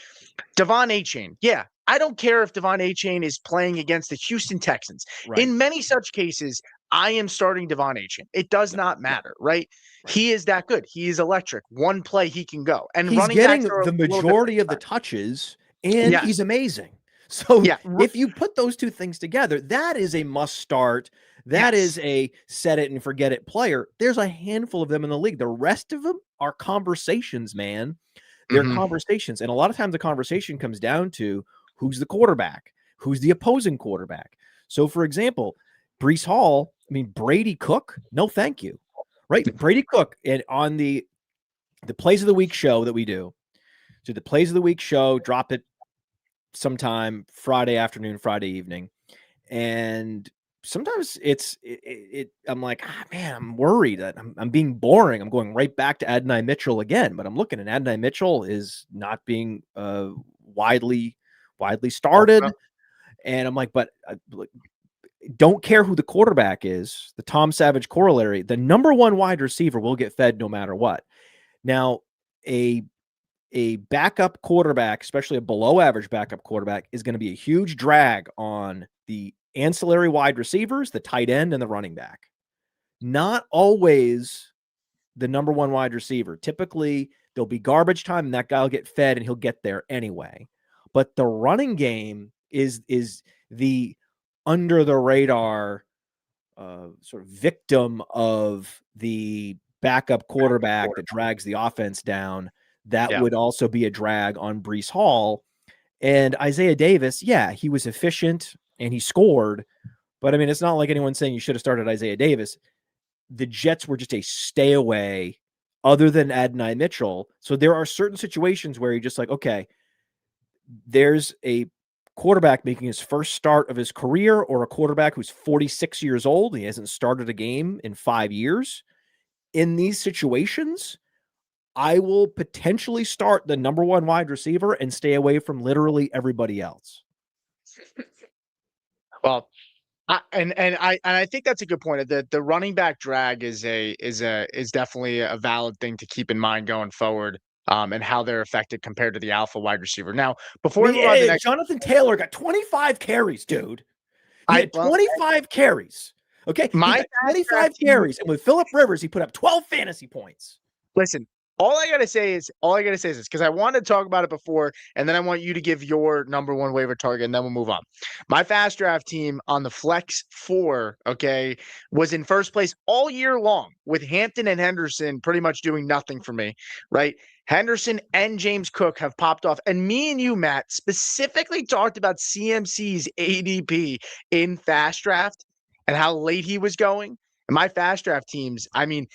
Devon Achane. Yeah, I don't care if Devon Achane is playing against the Houston Texans. Right. In many such cases, I am starting Devon Achane. It does not matter, right? He is that good. He is electric. One play, he can go. And he's getting the majority of the touches, and he's amazing. So if you put those two things together, that is a must start. That is a set it and forget it player. There's a handful of them in the league. The rest of them are conversations, man. They're conversations. And a lot of times the conversation comes down to who's the quarterback, who's the opposing quarterback. So, for example, Breece Hall, Brady Cook, no thank you. Right? Brady Cook, and on the Plays of the Week show that we do, so the Plays of the Week show, drop it sometime Friday afternoon, Friday evening. And sometimes I'm like, man, I'm worried that I'm being boring. I'm going right back to Adonai Mitchell again, but I'm looking and Adonai Mitchell is not being widely started. And I'm like, but don't care who the quarterback is. The Tom Savage corollary, the number one wide receiver will get fed no matter what. Now, a backup quarterback, especially a below average backup quarterback, is going to be a huge drag on the ancillary wide receivers, the tight end, and the running back. Not always the number one wide receiver. Typically, there'll be garbage time, and that guy will get fed, and he'll get there anyway. But the running game is the under the radar sort of victim of the backup quarterback that drags the offense down. that would also be a drag on Breece Hall. And Isaiah Davis, yeah, he was efficient and he scored. But I mean, it's not like anyone's saying you should have started Isaiah Davis. The Jets were just a stay away other than Adonai Mitchell. So there are certain situations where you're just like, okay, there's a quarterback making his first start of his career, or a quarterback who's 46 years old. He hasn't started a game in 5 years. In these situations, I will potentially start the number one wide receiver and stay away from literally everybody else. Well, I think that's a good point. The running back drag is definitely a valid thing to keep in mind going forward, and how they're affected compared to the alpha wide receiver. Now, before we move on to the next, Jonathan Taylor got 25 carries, dude. He had 25 carries. Okay, he got 25 carries, and with Phillip Rivers, he put up 12 fantasy points. Listen, all I gotta say is this, because I wanted to talk about it before, and then I want you to give your number one waiver target, and then we'll move on. My fast draft team on the flex 4, okay, was in first place all year long, with Hampton and Henderson pretty much doing nothing for me, right? Henderson and James Cook have popped off, and me and you, Matt, specifically talked about CMC's ADP in fast draft and how late he was going. And my fast draft teams, I mean,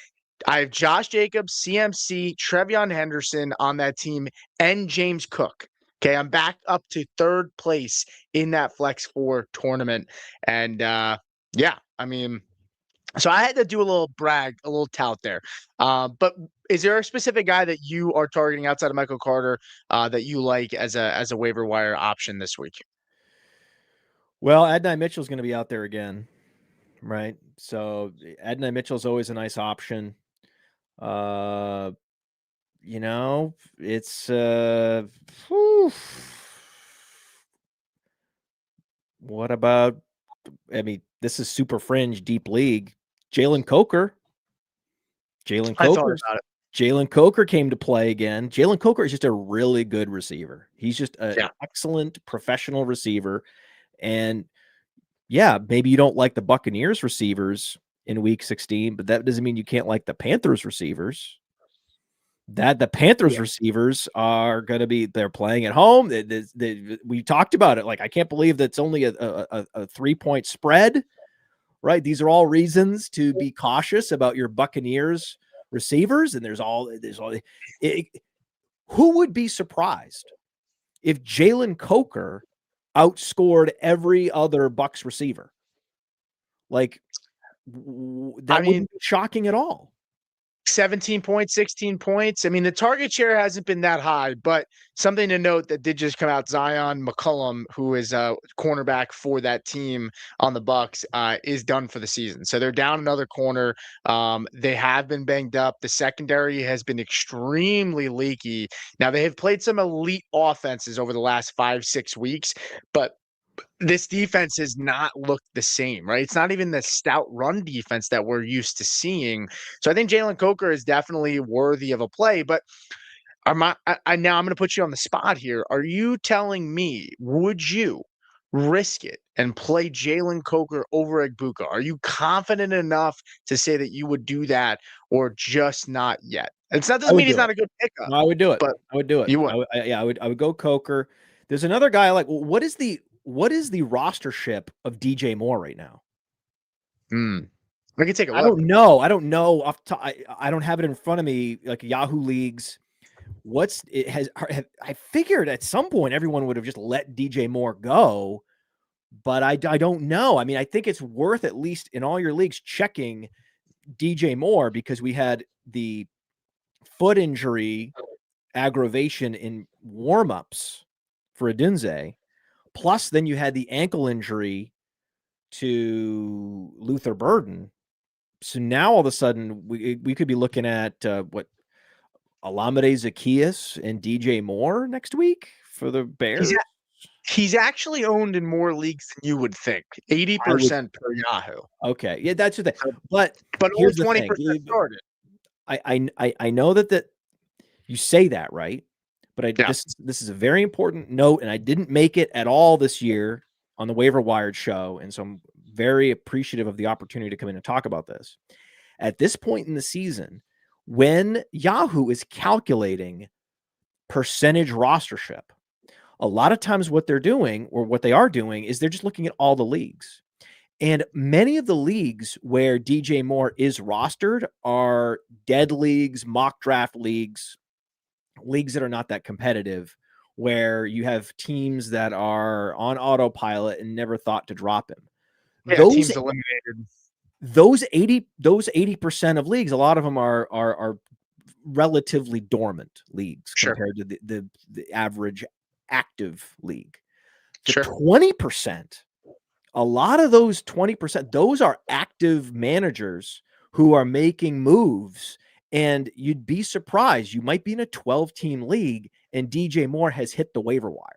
I have Josh Jacobs, CMC, TreyVeon Henderson on that team, and James Cook. Okay, I'm back up to 3rd place in that Flex 4 tournament. And yeah, I mean, so I had to do a little brag, a little tout there. But is there a specific guy that you are targeting outside of Michael Carter that you like as a waiver wire option this week? Well, Adonai Mitchell's going to be out there again, right? So Adonai Mitchell's always a nice option. You know, it's what about, I mean, this is super fringe deep league. Jalen Coker. I thought about it. Jalen Coker came to play again. Jalen Coker is just a really good receiver. He's just an excellent professional receiver. And yeah, maybe you don't like the Buccaneers receivers in week 16, but that doesn't mean you can't like the Panthers receivers. The Panthers receivers are going to be, they're playing at home. We talked about it. Like, I can't believe that's only a 3-point spread, right? These are all reasons to be cautious about your Buccaneers receivers. And who would be surprised if Jalen Coker outscored every other Bucs receiver? Like, that wouldn't be shocking at all. 17 points, 16 points. I mean, the target share hasn't been that high, but something to note that did just come out, Zion McCollum, who is a cornerback for that team on the Bucs, is done for the season. So they're down another corner. They have been banged up. The secondary has been extremely leaky. Now, they have played some elite offenses over the last 5-6 weeks, but this defense has not looked the same, right? It's not even the stout run defense that we're used to seeing. So I think Jalen Coker is definitely worthy of a play, but now I'm going to put you on the spot here. Are you telling me, would you risk it and play Jalen Coker over Egbuka? Are you confident enough to say that you would do that, or just not yet? It's not doesn't mean he's not a good pickup. No, I would do it. But I would do it. You would. I would go Coker. There's another guy like, what is the rostership of DJ Moore right now? We can take a look. I don't know. I don't have it in front of me, like Yahoo leagues. I figured at some point everyone would have just let DJ Moore go, but I don't know. I mean, I think it's worth, at least in all your leagues, checking DJ Moore, because we had the foot injury aggravation in warmups for Adunze. Plus, then you had the ankle injury to Luther Burden. So now all of a sudden we could be looking at Olamide Zaccheaus and DJ Moore next week for the Bears. He's actually owned in more leagues than you would think. 80% per Yahoo. Okay, yeah, that's the thing. But only 20% started. I know that you say that, right? But this is a very important note, and I didn't make it at all this year on the Waiver Wired show, and so I'm very appreciative of the opportunity to come in and talk about this. At this point in the season, when Yahoo is calculating percentage rostership. A lot of times what they're doing, or what they are doing, is they're just looking at all the leagues. And many of the leagues where DJ Moore is rostered are dead leagues, mock draft leagues, leagues that are not that competitive, where you have teams that are on autopilot and never thought to drop him. Yeah, teams eliminated. Those 80% of leagues, a lot of them are relatively dormant leagues compared to the average active league. The 20%, a lot of those 20%, those are active managers who are making moves, and you'd be surprised. You might be in a 12-team league and DJ Moore has hit the waiver wire.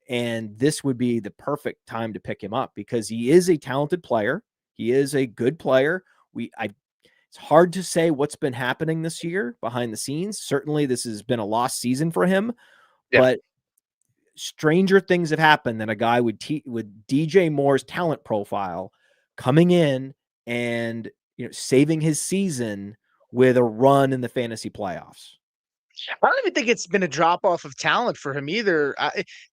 And this would be the perfect time to pick him up because he is a talented player. He is a good player. It's hard to say what's been happening this year behind the scenes. Certainly this has been a lost season for him, but stranger things have happened than a guy with DJ Moore's talent profile coming in and, saving his season with a run in the fantasy playoffs. I don't even think it's been a drop off of talent for him either.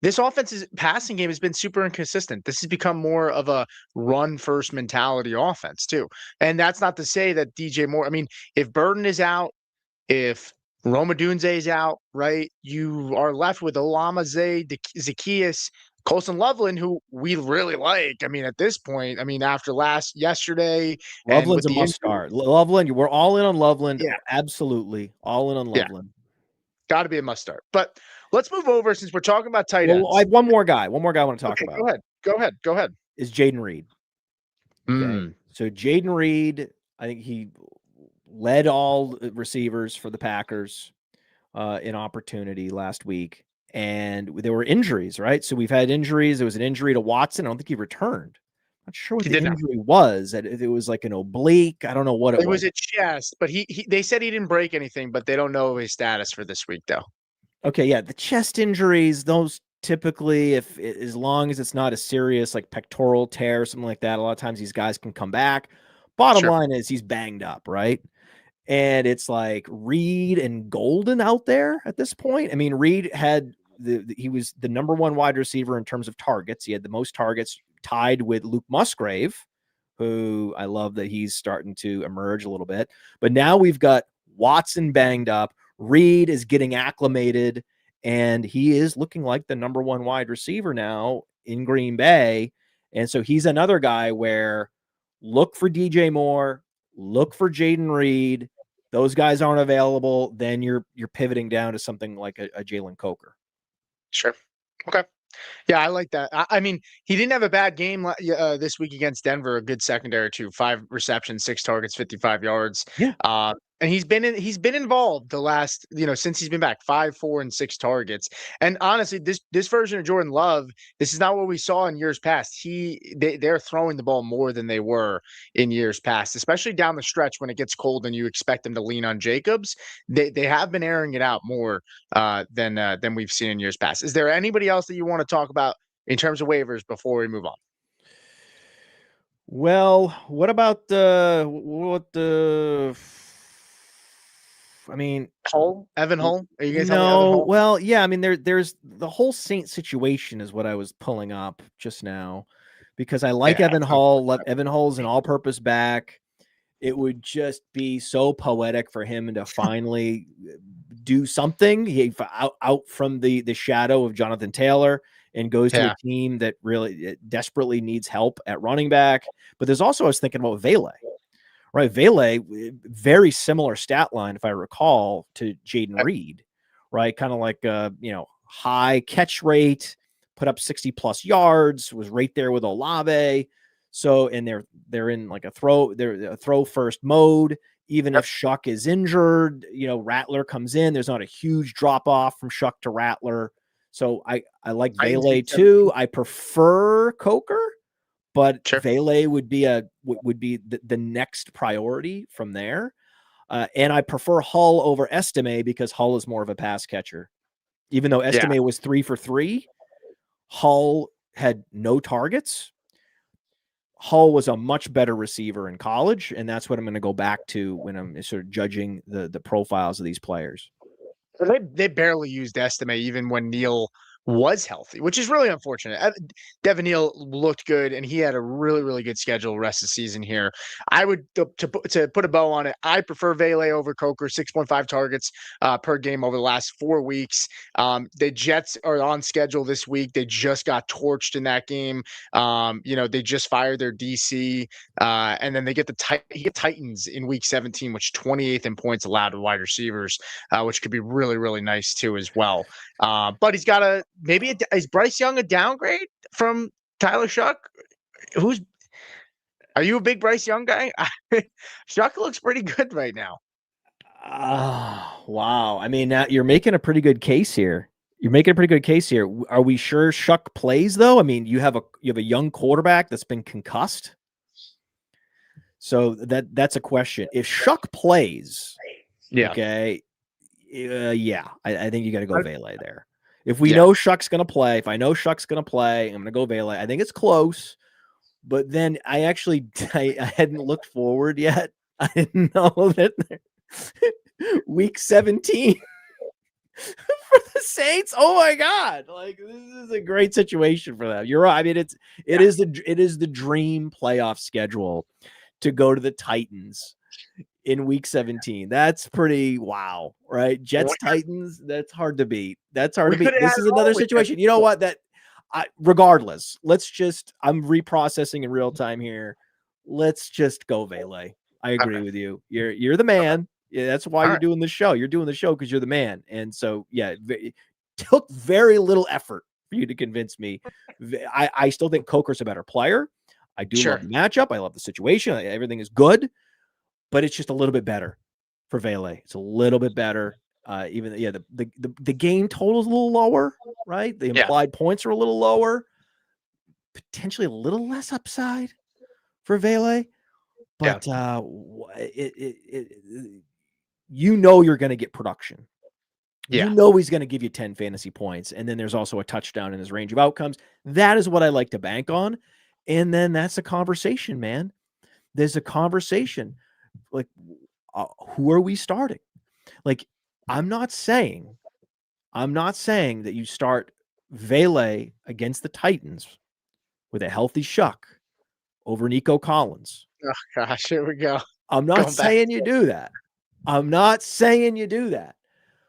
This offense's passing game has been super inconsistent. This has become more of a run first mentality offense too. And that's not to say that DJ Moore, if Burden is out, if Roma Dunze is out, right, you are left with Olama Zacchaeus, Colson Loveland, who we really like. At this point, after yesterday, Loveland's a must start. Loveland, we're all in on Loveland. Yeah. Absolutely. All in on Loveland. Got to be a must start. But let's move over since we're talking about tight ends. I have one more guy I want to talk about. Go ahead. Is Jayden Reed. Okay. So Jayden Reed, I think he led all receivers for the Packers in opportunity last week. And there were injuries, right? So we've had injuries. There was an injury to Watson. I don't think he returned. Not sure what the injury was. It was like an oblique. I don't know what it was. It was a chest, but they said he didn't break anything, but they don't know his status for this week, though. Okay, yeah, the chest injuries, those typically, as long as it's not a serious like pectoral tear or something like that, a lot of times these guys can come back. Bottom line is he's banged up, right? And it's like Reed and Golden out there at this point. Reed had he was the number one wide receiver in terms of targets. He had the most targets, tied with Luke Musgrave, who I love that he's starting to emerge a little bit. But now we've got Watson banged up. Reed is getting acclimated, and he is looking like the number one wide receiver now in Green Bay. And so he's another guy where look for DJ Moore, look for Jayden Reed. Those guys aren't available, then you're pivoting down to something like a Jalen Coker. Sure. Okay. Yeah, I like that. He didn't have a bad game this week against Denver. A good secondary too. 5 receptions, 6 targets, 55 yards. Yeah. And he's been involved the last, since he's been back. 5, 4, and 6 targets. And honestly, this version of Jordan Love, this is not what we saw in years past. They're throwing the ball more than they were in years past, especially down the stretch when it gets cold and you expect them to lean on Jacobs. They have been airing it out more than we've seen in years past. Is there anybody else that you want to talk about in terms of waivers before we move on? Well, what about Hull? Evan Hull? Are you guys no, well, yeah, there's the whole Saint situation is what I was pulling up just now because I like Evan Hull. Evan Hull's an all-purpose back. It would just be so poetic for him to finally do something. He out from the shadow of Jonathan Taylor and goes to a team that really desperately needs help at running back. But there's also, I was thinking about Vele. Right, Vele, very similar stat line, if I recall, to Jayden Reed, right? Kind of like high catch rate, put up 60+ yards, was right there with Olave. So, and they're in like a throw first mode. Even if Shuck is injured, Rattler comes in. There's not a huge drop off from Shuck to Rattler. So I like Vele too. I prefer Coker. But Vele would be the next priority from there. And I prefer Hull over Estime because Hull is more of a pass catcher. Even though Estime was 3 for 3, Hull had no targets. Hull was a much better receiver in college, and that's what I'm going to go back to when I'm sort of judging the profiles of these players. They barely used Estimate even when Neal was healthy, which is really unfortunate. Devin Neal looked good, and he had a really, really good schedule the rest of the season here. I would, to put a bow on it, I prefer Vele over Coker, 6.5 targets per game over the last 4 weeks. The Jets are on schedule this week. They just got torched in that game. They just fired their DC, and then they get the Titans in week 17, which 28th in points allowed to wide receivers, which could be really, really nice too as well. But he's got is Bryce Young a downgrade from Tyler Shuck? Are you a big Bryce Young guy? Shuck looks pretty good right now. Wow. I mean, now you're making a pretty good case here. Are we sure Shuck plays though? I mean, you have a young quarterback that's been concussed. So that's a question. If Shuck plays, okay. I think you got to go Vele there. If we know Shuck's going to play, if I know Shuck's going to play, I'm going to go Vele. I think it's close, but then I hadn't looked forward yet. I didn't know that week 17 for the Saints. Oh my God. Like, this is a great situation for them. You're right. I mean, it is the dream playoff schedule to go to the Titans in week 17. That's pretty wow, right? Jets Titans, that's hard to beat. This is another situation. You know what? Regardless, I'm reprocessing in real time here. Let's just go Vele. I agree with you. You're the man. Yeah, that's why you're doing the show. You're doing the show because you're the man. And so, it took very little effort for you to convince me. I still think Coker's a better player. I do love the matchup. I love the situation. Everything is good. But it's just a little bit better for Vele. It's a little bit better. The game total is a little lower, right? The implied points are a little lower. Potentially a little less upside for Vele. But you're going to get production. You know he's going to give you 10 fantasy points. And then there's also a touchdown in his range of outcomes. That is what I like to bank on. And then that's a conversation, man. There's a conversation. Like, who are we starting? Like, I'm not saying that you start Vele against the Titans with a healthy Shuck over Nico Collins. Oh gosh, here we go. I'm not saying you do that.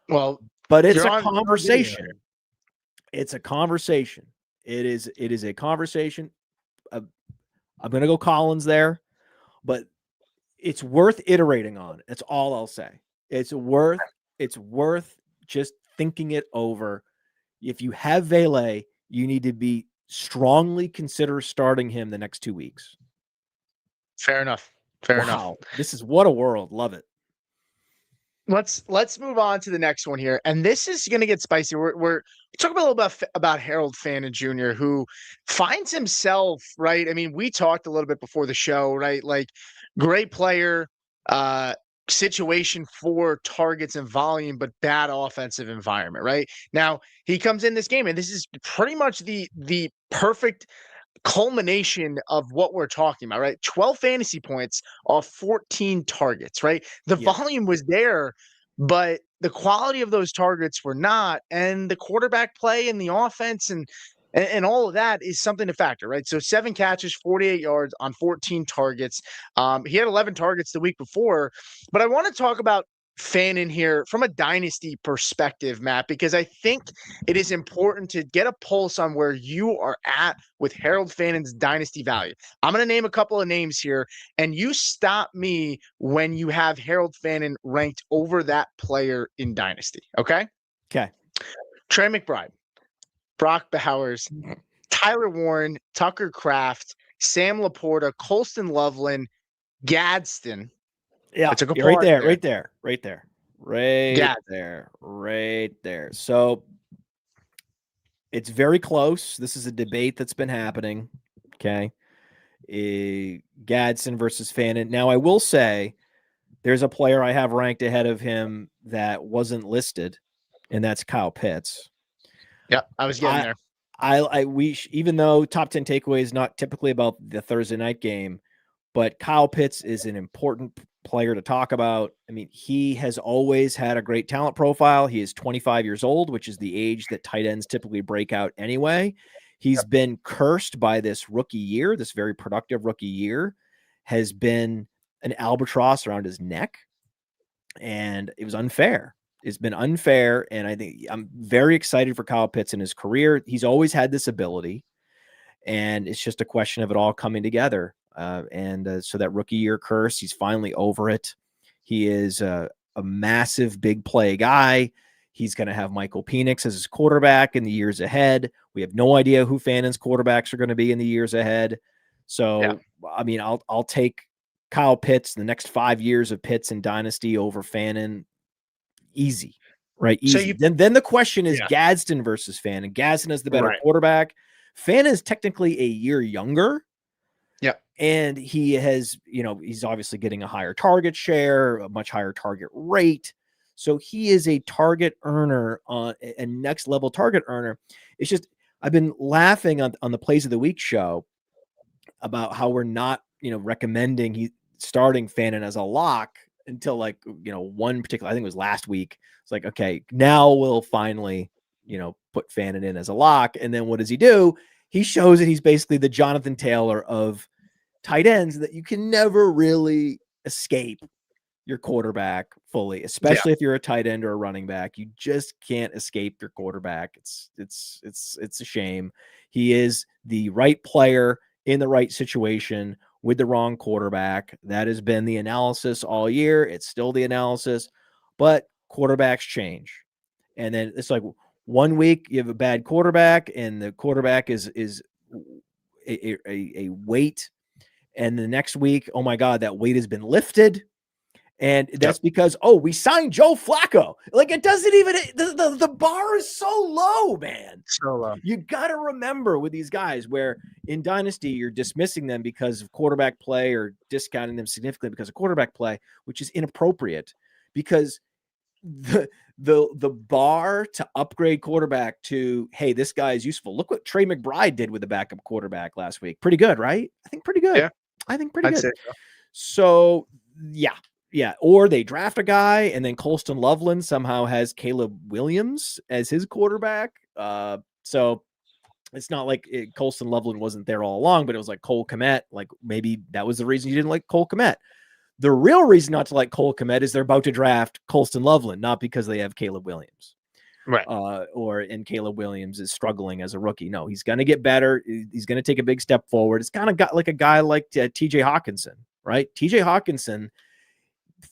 Well, but it's a conversation. It's a conversation. It is a conversation. I'm going to go Collins there, but it's worth iterating on. That's all I'll say. It's worth just thinking it over. If you have Vele, you need to be strongly consider starting him the next 2 weeks. Fair enough. Fair enough. This is what a world. Love it. Let's move on to the next one here, and this is going to get spicy. We're talking a little bit about Harold Fannin Jr., who finds himself right. I mean, we talked a little bit before the show, right? Like, great player, situation for targets and volume, but bad offensive environment. Right now, he comes in this game, and this is pretty much the perfect culmination of what we're talking about, right? 12 fantasy points off 14 targets, right? The volume was there, but the quality of those targets were not, and the quarterback play and the offense and all of that is something to factor, right? So 7 catches, 48 yards on 14 targets. He had 11 targets the week before, but I want to talk about Fannin here from a dynasty perspective, Matt, because I think it is important to get a pulse on where you are at with Harold Fannin's dynasty value. I'm going to name a couple of names here, and you stop me when you have Harold Fannin ranked over that player in dynasty. Okay? Okay. Trey McBride, Brock Bowers, Tyler Warren, Tucker Kraft, Sam Laporta, Colston Loveland, Gadsden. Yeah, right there. So it's very close. This is a debate that's been happening. Okay. Gadsden versus Fannin. Now, I will say there's a player I have ranked ahead of him that wasn't listed, and that's Kyle Pitts. Yeah, I was getting there. Even though top 10 takeaway is not typically about the Thursday night game, But Kyle Pitts is an important player to talk about. I mean, he has always had a great talent profile. He is 25 years old, which is the age that tight ends typically break out anyway. He's been cursed by this rookie year, this very productive rookie year, has been an albatross around his neck. And it was unfair. It's been unfair. And I think I'm very excited for Kyle Pitts in his career. He's always had this ability. And it's just a question of it all coming together. So that rookie year curse, he's finally over it. He is a massive big play guy. He's going to have Michael Penix as his quarterback in the years ahead. We have no idea who Fannin's quarterbacks are going to be in the years ahead. So, I mean, I'll take Kyle Pitts, the next 5 years of Pitts in Dynasty over Fannin. Easy, right? Easy. So then the question is Gadsden versus Fannin. Gadsden is the better quarterback. Fannin is technically a year younger. Yeah. And he has, he's obviously getting a higher target share, a much higher target rate. So he is a target earner, a next level target earner. It's just, I've been laughing on the Plays of the Week show about how we're not, recommending starting Fannin as a lock until one particular, I think it was last week. It's like, okay, now we'll finally, put Fannin in as a lock. And then what does he do? He shows that he's basically the Jonathan Taylor of tight ends, that you can never really escape your quarterback fully, especially if you're a tight end or a running back. You just can't escape your quarterback. It's a shame. He is the right player in the right situation with the wrong quarterback. That has been the analysis all year. It's still the analysis, but quarterbacks change. And then it's like 1 week you have a bad quarterback and the quarterback is a weight. And the next week, oh my God, that weight has been lifted. And that's because, we signed Joe Flacco. Like, it doesn't even, the bar is so low, man. So low. You got to remember with these guys where in Dynasty, you're dismissing them because of quarterback play or discounting them significantly because of quarterback play, which is inappropriate because the bar to upgrade quarterback to, hey, this guy is useful. Look what Trey McBride did with the backup quarterback last week. Pretty good, right? I think pretty good. Yeah. I think pretty good. So, yeah. Or they draft a guy and then Colston Loveland somehow has Caleb Williams as his quarterback. So it's not like Colston Loveland wasn't there all along, but it was like Cole Kmet. Like maybe that was the reason you didn't like Cole Kmet. The real reason not to like Cole Kmet is they're about to draft Colston Loveland, not because they have Caleb Williams. Right. And Caleb Williams is struggling as a rookie. No, he's going to get better. He's going to take a big step forward. It's kind of got like a guy like TJ Hawkinson, right? TJ Hawkinson,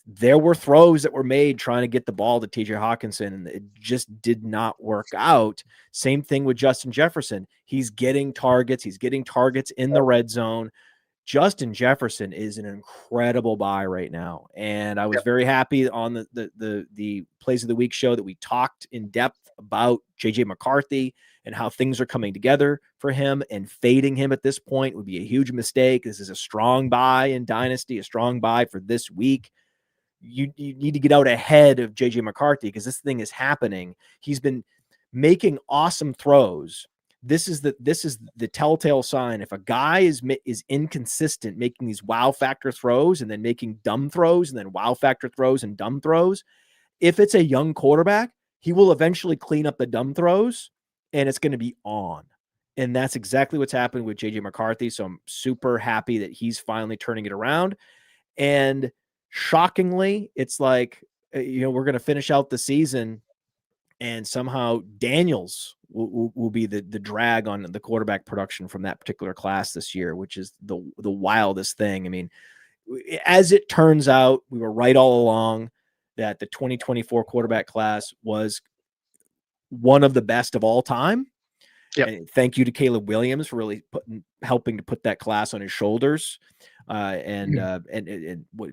there were throws that were made trying to get the ball to TJ Hawkinson, and it just did not work out. Same thing with Justin Jefferson. He's getting targets. He's getting targets in the red zone. Justin Jefferson is an incredible buy right now. And I was very happy on the Plays of the Week show that we talked in depth about JJ McCarthy and how things are coming together for him, and fading him at this point would be a huge mistake. This is a strong buy in Dynasty, a strong buy for this week. You need to get out ahead of JJ McCarthy because this thing is happening. He's been making awesome throws. This is the telltale sign. If a guy is inconsistent, making these wow factor throws and then making dumb throws and then wow factor throws and dumb throws, if it's a young quarterback, he will eventually clean up the dumb throws and it's going to be on. And that's exactly what's happened with JJ McCarthy. So I'm super happy that he's finally turning it around. And shockingly, it's like, we're going to finish out the season and somehow Daniels will be the drag on the quarterback production from that particular class this year, which is the wildest thing. I mean, as it turns out, we were right all along that the 2024 quarterback class was one of the best of all time. Yep. And thank you to Caleb Williams for really helping to put that class on his shoulders. And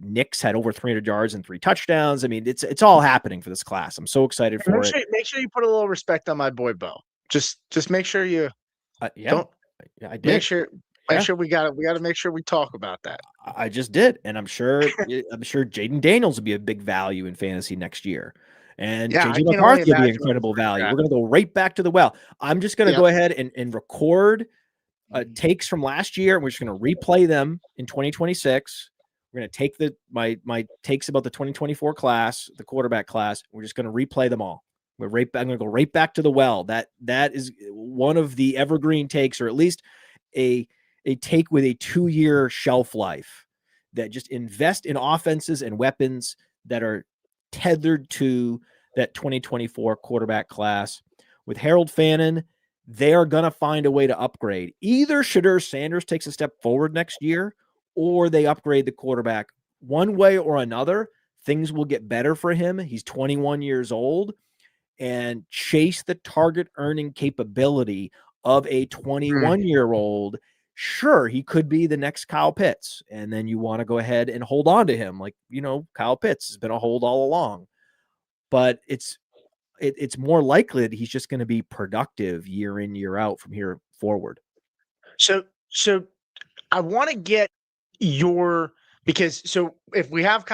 Nick's had over 300 yards and 3 touchdowns. I mean, it's all happening for this class. I'm so excited for it. Make sure you put a little respect on my boy Bo. Just make sure you don't. Yeah, I did. Make sure we got to make sure we talk about that. I just did, and I'm sure Jaden Daniels will be a big value in fantasy next year. And JJ McCarthy will be incredible value. We're going to go right back to the well. I'm just going to go ahead and record takes from last year, and we're just going to replay them in 2026. We're going to take my takes about the 2024 class, the quarterback class. We're just going to replay them all. I'm going to go right back to the well. That is one of the evergreen takes, or at least a take with a 2-year shelf life, that just invest in offenses and weapons that are tethered to that 2024 quarterback class. With Harold Fannin, they are going to find a way to upgrade. Either Shedeur Sanders takes a step forward next year, or they upgrade the quarterback. One way or another, things will get better for him. He's 21 years old, and chase the target earning capability of a 21-year-old. Sure, he could be the next Kyle Pitts, and then you want to go ahead and hold on to him. Like, Kyle Pitts has been a hold all along, but it's more likely that he's just going to be productive year in, year out from here forward. So I want to get because if you have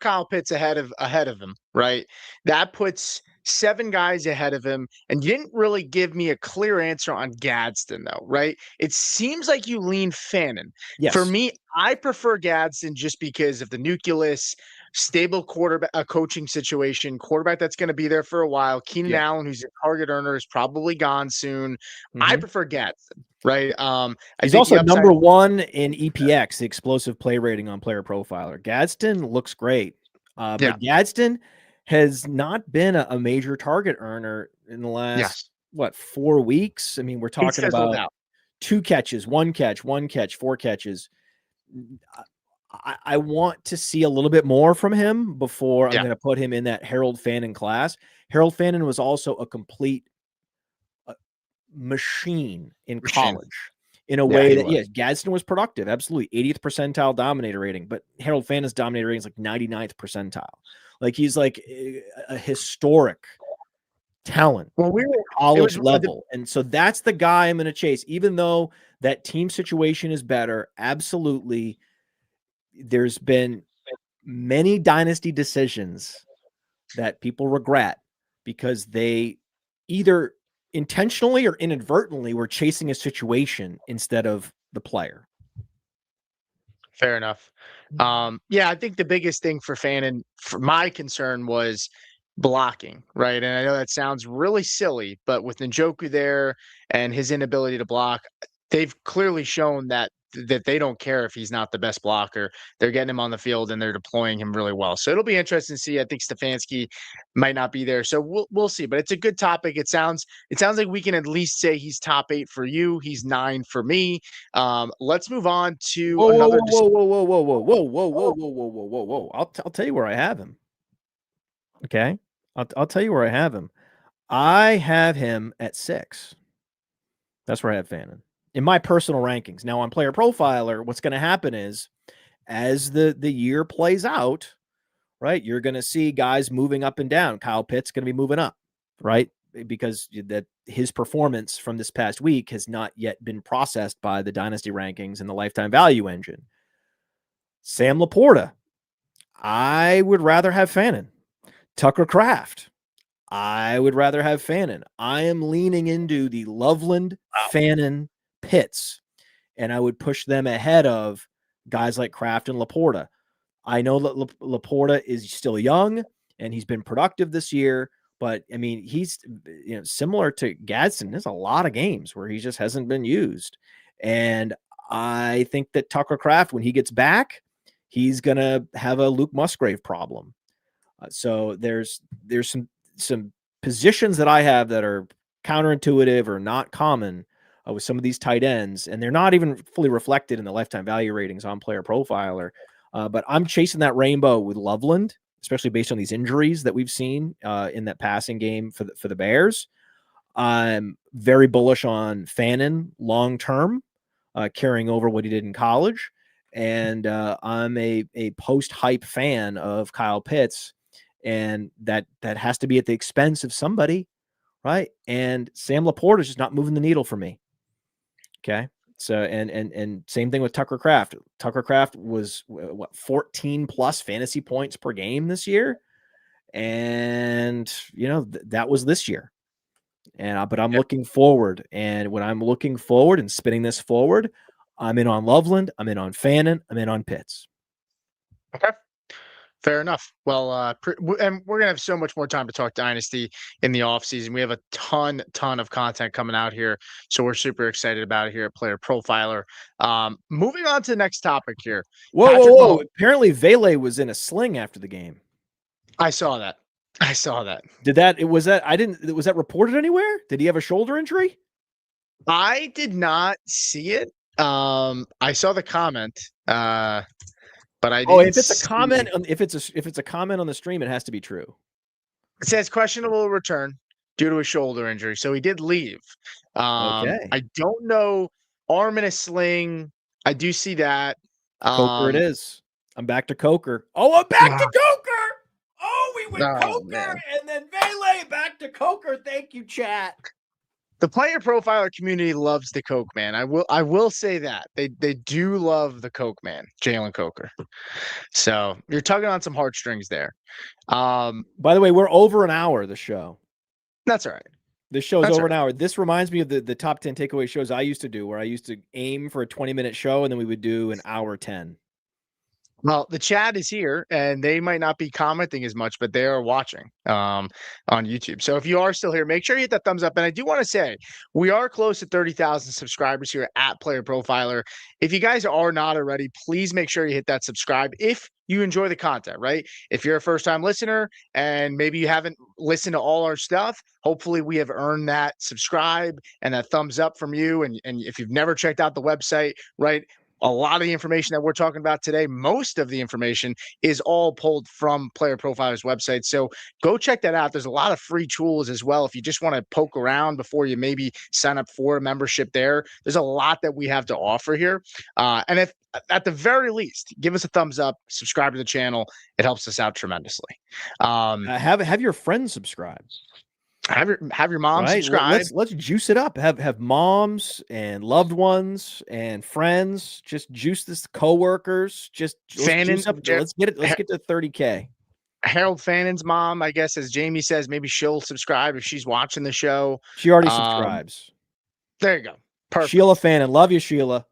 Kyle Pitts ahead of him, right? That puts 7 guys ahead of him, and you didn't really give me a clear answer on Gadsden, though, right? It seems like you lean Fannin. Yes. For me, I prefer Gadsden just because of the nucleus, stable quarterback, a coaching situation, quarterback that's going to be there for a while. Keenan Allen, who's a target earner, is probably gone soon. I prefer Gadsden, right? He's also number 1 in EPX, the explosive play rating on Player Profiler. Gadsden looks great, but Gadsden has not been a major target earner in the last 4 weeks. I mean, we're talking about 2 catches, 1 catch, 4 catches. I want to see a little bit more from him before I'm going to put him in that Harold Fannin class. Harold Fannin was also a complete machine in college, in a way that, Gadsden was productive. Absolutely. 80th percentile Dominator rating, but Harold Fannin's Dominator rating is like 99th percentile. Like, he's like a historic talent, college level. And so that's the guy I'm going to chase, even though that team situation is better. Absolutely. There's been many dynasty decisions that people regret because they either intentionally or inadvertently were chasing a situation instead of the player. Fair enough. I think the biggest thing for Fannin, for my concern, was blocking, right? And I know that sounds really silly, but with Njoku there and his inability to block, they've clearly shown that they don't care if he's not the best blocker. They're getting him on the field and they're deploying him really well. So it'll be interesting to see. I think Stefanski might not be there, so we'll see. But it's a good topic. It sounds like we can at least say he's top 8 for you. He's 9 for me. Let's move on to another. Whoa! I'll tell you where I have him. Okay, I'll tell you where I have him. I have him at 6. That's where I have Fannin in my personal rankings. Now, on Player Profiler, what's going to happen is, as the year plays out, right, you're going to see guys moving up and down. Kyle Pitts going to be moving up, right, because that his performance from this past week has not yet been processed by the Dynasty rankings and the lifetime value engine. Sam Laporta, I would rather have Fannin. Tucker Kraft, I would rather have Fannin. I am leaning into the Loveland, Fannin, Pitts, and I would push them ahead of guys like Kraft and Laporta. I know that Laporta is still young and he's been productive this year, but I mean, he's similar to Gadsden. There's a lot of games where he just hasn't been used, and I think that Tucker Kraft, when he gets back, he's gonna have a Luke Musgrave problem. So there's some positions that I have that are counterintuitive or not common with some of these tight ends, and they're not even fully reflected in the lifetime value ratings on Player Profiler. But I'm chasing that rainbow with Loveland, especially based on these injuries that we've seen in that passing game for the Bears. I'm very bullish on Fannin long term, carrying over what he did in college, and I'm a post hype fan of Kyle Pitts. And that has to be at the expense of somebody, right? And Sam Laporta is just not moving the needle for me. Okay. So, and same thing with Tucker Kraft. Tucker Kraft was 14 plus fantasy points per game this year. And, that was this year. But I'm looking forward. And when I'm looking forward and spinning this forward, I'm in on Loveland. I'm in on Fannin. I'm in on Pitts. Okay. Fair enough. Well, and we're going to have so much more time to talk Dynasty in the offseason. We have a ton of content coming out here. So we're super excited about it here at Player Profiler. Moving on to the next topic here. Whoa. Apparently Vele was in a sling after the game. I saw that. Was that reported anywhere? Did he have a shoulder injury? I did not see it. I saw the comment. But I didn't if it's a comment if it's a comment on the stream, it has to be true. It says questionable return due to a shoulder injury. So he did leave. Okay. I don't know. Arm in a sling. I do see that. Coker it is. I'm back to Coker. Oh, I'm back to Coker. Oh, we went Coker and then Vele back to Coker. Thank you, chat. The Player Profiler community loves the Coke man. I will say that. They do love the Coke man, Jalen Coker. So you're tugging on some heartstrings there. By the way, we're over an hour, the show. That's all right. This show is over an hour. This reminds me of the top 10 takeaway shows I used to do, where I used to aim for a 20-minute show, and then we would do an hour 10. Well, the chat is here, and they might not be commenting as much, but they are watching on YouTube. So if you are still here, make sure you hit that thumbs up. And I do want to say, we are close to 30,000 subscribers here at Player Profiler. If you guys are not already, please make sure you hit that subscribe if you enjoy the content, right? If you're a first-time listener and maybe you haven't listened to all our stuff, hopefully we have earned that subscribe and that thumbs up from you. And if you've never checked out the website, right, a lot of the information that we're talking about today, most of the information is all pulled from Player Profiler's website. So go check that out. There's a lot of free tools as well. If you just want to poke around before you maybe sign up for a membership there, there's a lot that we have to offer here. And if at the very least, give us a thumbs up, subscribe to the channel. It helps us out tremendously. Have your friends subscribe. Have your mom subscribe. Let's juice it up. Have moms and loved ones and friends. Just juice this. Coworkers. Let's juice up. Let's get it. Let's get to 30K. Harold Fannin's mom, I guess, as Jamie says, maybe she'll subscribe if she's watching the show. She already subscribes. There you go. Perfect. Sheila Fannin, love you, Sheila.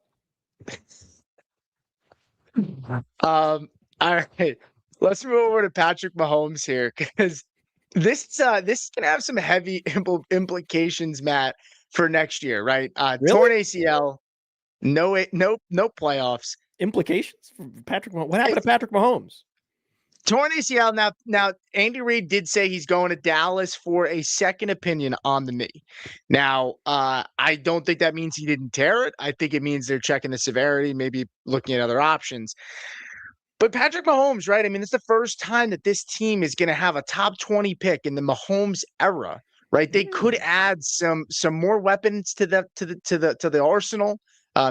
All right, let's move over to Patrick Mahomes here, because this is gonna have some heavy implications, Matt, for next year, right? Really? Torn ACL, no playoffs. Implications for Patrick Mahomes. What happened to Patrick Mahomes? Torn ACL. Now, Andy Reid did say he's going to Dallas for a second opinion on the knee. Now, I don't think that means he didn't tear it. I think it means they're checking the severity, maybe looking at other options. But Patrick Mahomes, right? I mean, it's the first time that this team is going to have a top 20 pick in the Mahomes era, right? They could add some more weapons to the arsenal.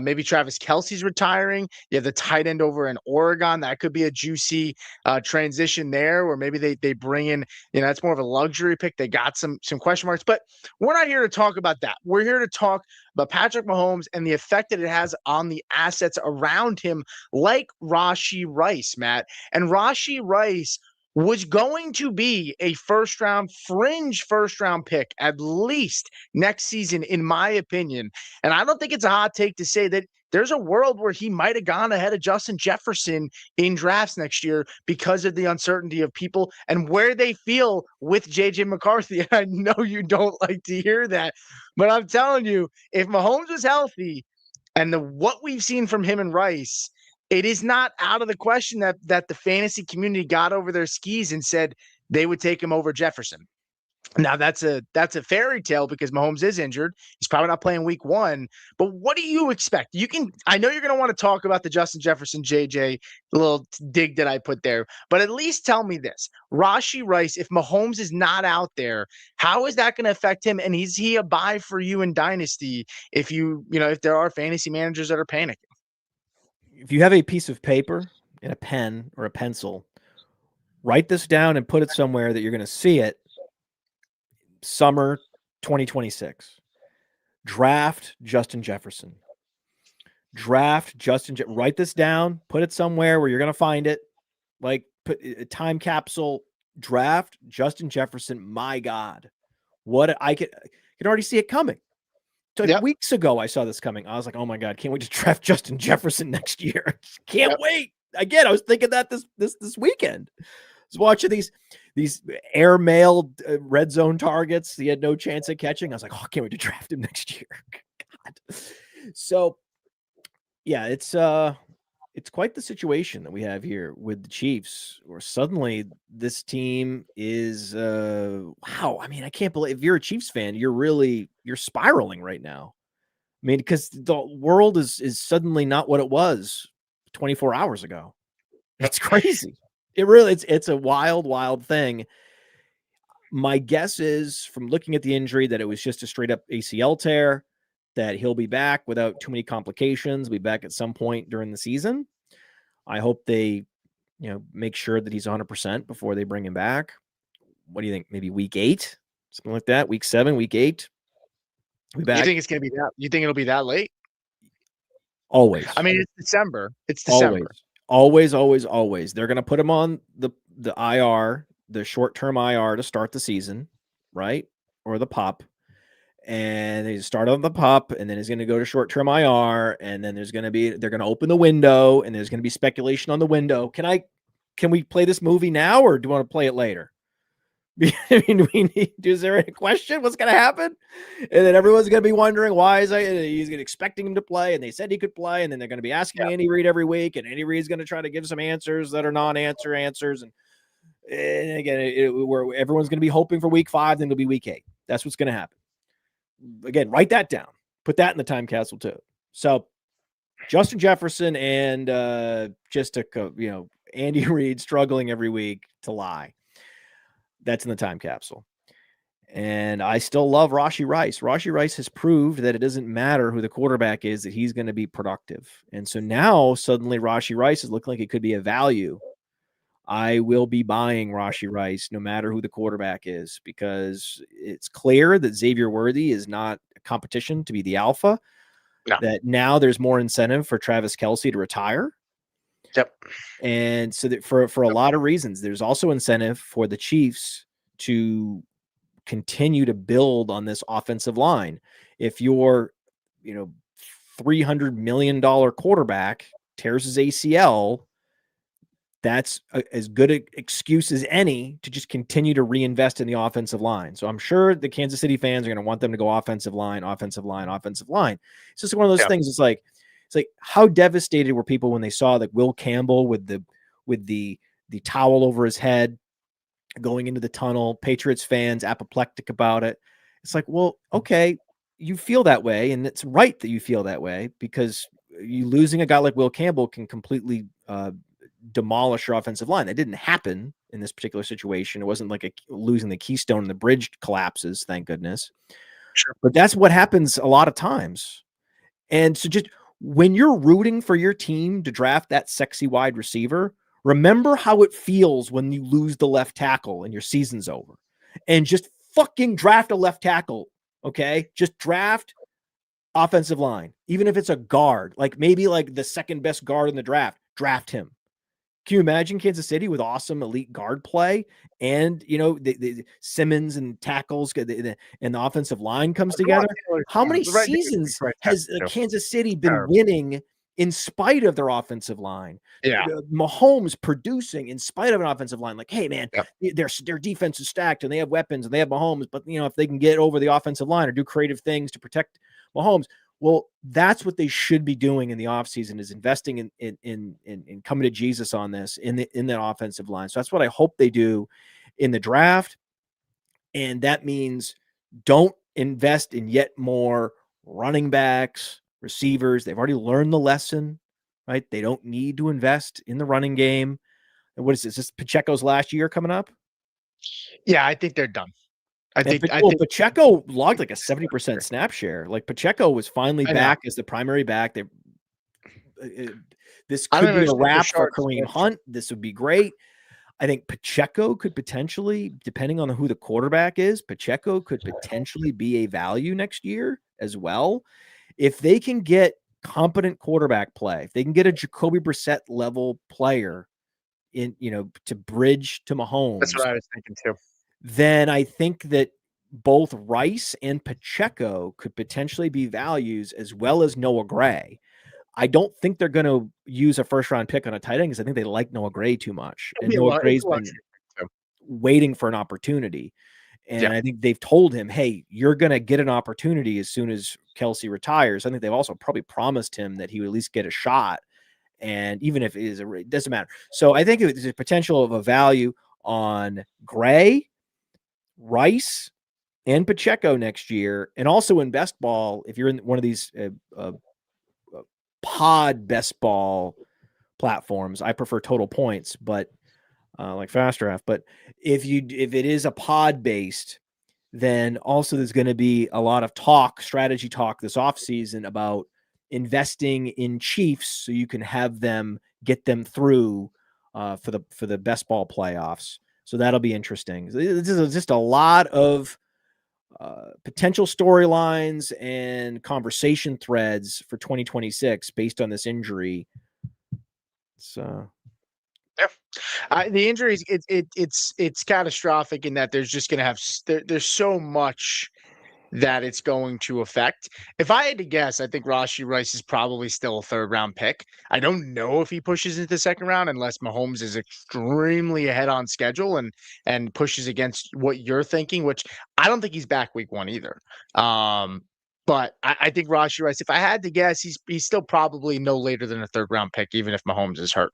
Maybe Travis Kelce's retiring. You have the tight end over in Oregon. That could be a juicy transition there, or maybe they bring in, it's more of a luxury pick. They got some question marks, but we're not here to talk about that. We're here to talk about Patrick Mahomes and the effect that it has on the assets around him, like Rashee Rice, Matt. And Rashee Rice was going to be a fringe first round pick, at least next season, in my opinion. And I don't think it's a hot take to say that there's a world where he might have gone ahead of Justin Jefferson in drafts next year because of the uncertainty of people and where they feel with JJ McCarthy. I know you don't like to hear that, but I'm telling you, if Mahomes was healthy and what we've seen from him and Rice, it is not out of the question that the fantasy community got over their skis and said they would take him over Jefferson. Now that's a fairy tale because Mahomes is injured. He's probably not playing week 1. But what do you expect? I know you're going to want to talk about the Justin Jefferson JJ little dig that I put there, but at least tell me this: Rashee Rice, if Mahomes is not out there, how is that going to affect him? And is he a buy for you in Dynasty if if there are fantasy managers that are panicking? If you have a piece of paper and a pen or a pencil, write this down and put it somewhere that you're going to see it. Summer 2026. Draft Justin Jefferson. Write this down. Put it somewhere where you're going to find it. Like, put a time capsule. Draft Justin Jefferson. My God. What I could. You can already see it coming. So Yep. weeks ago, I saw this coming. I was like, oh my God, can't wait to draft Justin Jefferson next year. Can't wait. Again, I was thinking that this weekend. I was watching these airmailed red zone targets he had no chance at catching. I was like, oh, I can't wait to draft him next year. God. So yeah, it's quite the situation that we have here with the Chiefs, where suddenly this team is wow. I mean, I can't believe, if you're a Chiefs fan, you're spiraling right now. I mean, because the world is suddenly not what it was 24 hours ago. It's crazy. It's a wild thing. My guess is, from looking at the injury, that it was just a straight up ACL tear, that he'll be back without too many complications, be back at some point during the season. I hope they, make sure that he's 100% before they bring him back. What do you think? Maybe week 8, something like that. Week 7, week 8. You think it's going to be that? You think it'll be that late? Always. I mean, it's December. It's December. Always. They're going to put him on the IR, the short-term IR to start the season, right? Or the PUP. And they start on the PUP, and then he's going to go to short-term IR, and then they're going to open the window, and there's going to be speculation on the window. Can we play this movie now, or do you want to play it later? I mean, is there a question? What's going to happen? And then everyone's going to be wondering, why he's expecting him to play, and they said he could play, and then they're going to be asking Andy Reid every week, and Andy Reid's going to try to give some answers that are non-answer answers. And again, where everyone's going to be hoping for week 5, then it'll be week 8. That's what's going to happen. Again, write that down. Put that in the time capsule too. So Justin Jefferson and Andy Reid struggling every week to lie. That's in the time capsule. And I still love Rashee Rice. Rashee Rice has proved that it doesn't matter who the quarterback is, that he's going to be productive. And so now suddenly Rashee Rice is looking like it could be a value. I will be buying Rashee Rice no matter who the quarterback is, because it's clear that Xavier Worthy is not a competition to be the alpha. No. That now there's more incentive for Travis Kelce to retire. Yep. And so that for a lot of reasons, there's also incentive for the Chiefs to continue to build on this offensive line. If your, $300 million quarterback tears his ACL, that's as good an excuse as any to just continue to reinvest in the offensive line. So I'm sure the Kansas City fans are going to want them to go offensive line. It's just one of those things. It's like how devastated were people when they saw like Will Campbell with the towel over his head going into the tunnel, Patriots fans apoplectic about it. It's like, well, okay, you feel that way, and it's right that you feel that way, because you losing a guy like Will Campbell can completely demolish your offensive line. That didn't happen in this particular situation. It wasn't like losing the keystone and the bridge collapses, thank goodness. Sure. But that's what happens a lot of times. And so just when you're rooting for your team to draft that sexy wide receiver, remember how it feels when you lose the left tackle and your season's over. And just fucking draft a left tackle, okay? Just draft offensive line. Even if it's a guard, like maybe like the second best guard in the draft him. Can you imagine Kansas City with awesome elite guard play, and the Simmons and tackles and the offensive line comes together? How many seasons has Kansas City been winning in spite of their offensive line? Yeah, Mahomes producing in spite of an offensive line. Like, hey man, their defense is stacked and they have weapons and they have Mahomes, but if they can get over the offensive line or do creative things to protect Mahomes. Well, that's what they should be doing in the offseason, is investing in coming to Jesus on this in that offensive line. So that's what I hope they do in the draft. And that means don't invest in yet more running backs, receivers. They've already learned the lesson, right? They don't need to invest in the running game. And what is this? Is this Pacheco's last year coming up? Yeah, I think they're done. I think Pacheco logged like a 70% snap share. Like Pacheco was finally back as the primary back. This could be a wrap for Kareem Hunt. This would be great. I think Pacheco could potentially, depending on who the quarterback is, Pacheco could potentially be a value next year as well. If they can get competent quarterback play, if they can get a Jacoby Brissett level player in, to bridge to Mahomes. That's what I was thinking too. Then I think that both Rice and Pacheco could potentially be values, as well as Noah Gray. I don't think they're going to use a first round pick on a tight end because I think they like Noah Gray too much. And Noah Gray's been waiting for an opportunity. And I think they've told him, hey, you're going to get an opportunity as soon as Kelsey retires. I think they've also probably promised him that he would at least get a shot. And even if it doesn't matter. So I think there's a potential of a value on Gray, Rice, and Pacheco next year. And also in best ball, if you're in one of these pod best ball platforms, I prefer total points, but like Fast Draft. But if it is a pod based, then also there's going to be a lot of strategy talk this offseason about investing in Chiefs so you can have them get them through for the best ball playoffs. So that'll be interesting. This is just a lot of potential storylines and conversation threads for 2026 based on this injury. So the injuries, it's catastrophic in that there's just going to have there's so much that it's going to affect. If I had to guess, I think Rashee Rice is probably still a third-round pick. I don't know if he pushes into the second round unless Mahomes is extremely ahead on schedule and pushes against what you're thinking, which I don't think he's back week 1 either. But I think Rashee Rice, if I had to guess, he's still probably no later than a third-round pick, even if Mahomes is hurt.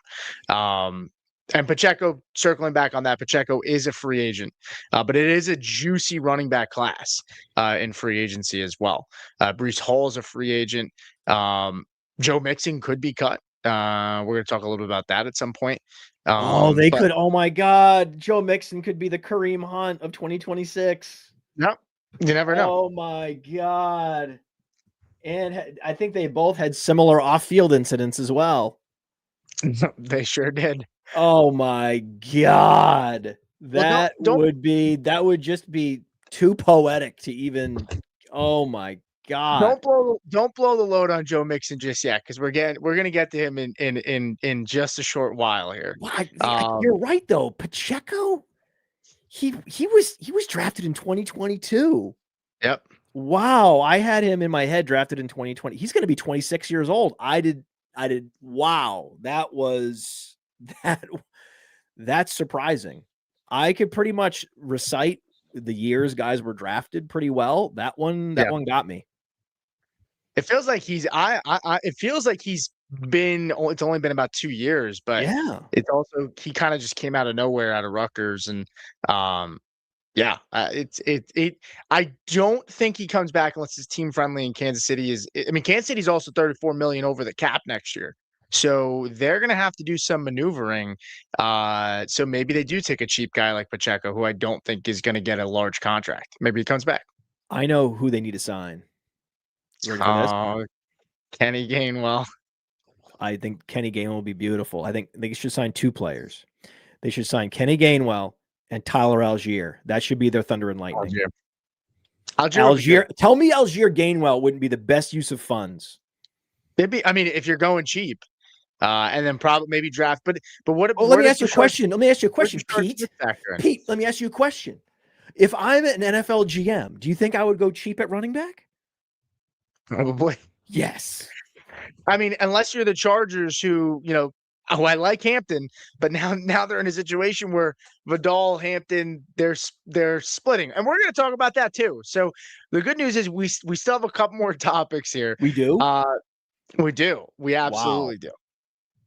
And Pacheco, circling back on that, Pacheco is a free agent, but it is a juicy running back class in free agency as well. Breece Hall is a free agent. Joe Mixon could be cut. We're going to talk a little bit about that at some point. Could. Oh my God, Joe Mixon could be the Kareem Hunt of 2026. No, you never know. Oh my God. And I think they both had similar off-field incidents as well. They sure did. Oh my God. That would just be too poetic to even. Oh my God. Don't blow the load on Joe Mixon just yet, because we're going to get to him in just a short while here. You're right though. Pacheco, he was drafted in 2022. Yep. Wow, I had him in my head drafted in 2020. He's going to be 26 years old. I did. Wow, that's surprising. I could pretty much recite the years guys were drafted pretty well. That one got me. It feels like it feels like he's been. It's only been about 2 years, but it's also he kind of just came out of nowhere out of Rutgers, and I don't think he comes back unless it's team friendly. And Kansas City Kansas City's also $34 million over the cap next year, so they're gonna have to do some maneuvering. So maybe they do take a cheap guy like Pacheco, who I don't think is gonna get a large contract. Maybe he comes back. I know who they need to sign. Kenny Gainwell. I think Kenny Gainwell will be beautiful. I think they should sign 2 players. They should sign Kenny Gainwell and Tyler Algier. That should be their thunder and lightning. Algier. Tell me Algier Gainwell wouldn't be the best use of funds. If you're going cheap, and then probably maybe draft. But what? Let me ask you a question. Pete. Pete, let me ask you a question. If I'm an NFL GM, do you think I would go cheap at running back? Probably. Yes. Unless you're the Chargers, who I like Hampton, but now they're in a situation where Vidal, Hampton, they're splitting, and we're going to talk about that too. So the good news is we still have a couple more topics here. We do. We do. We absolutely do.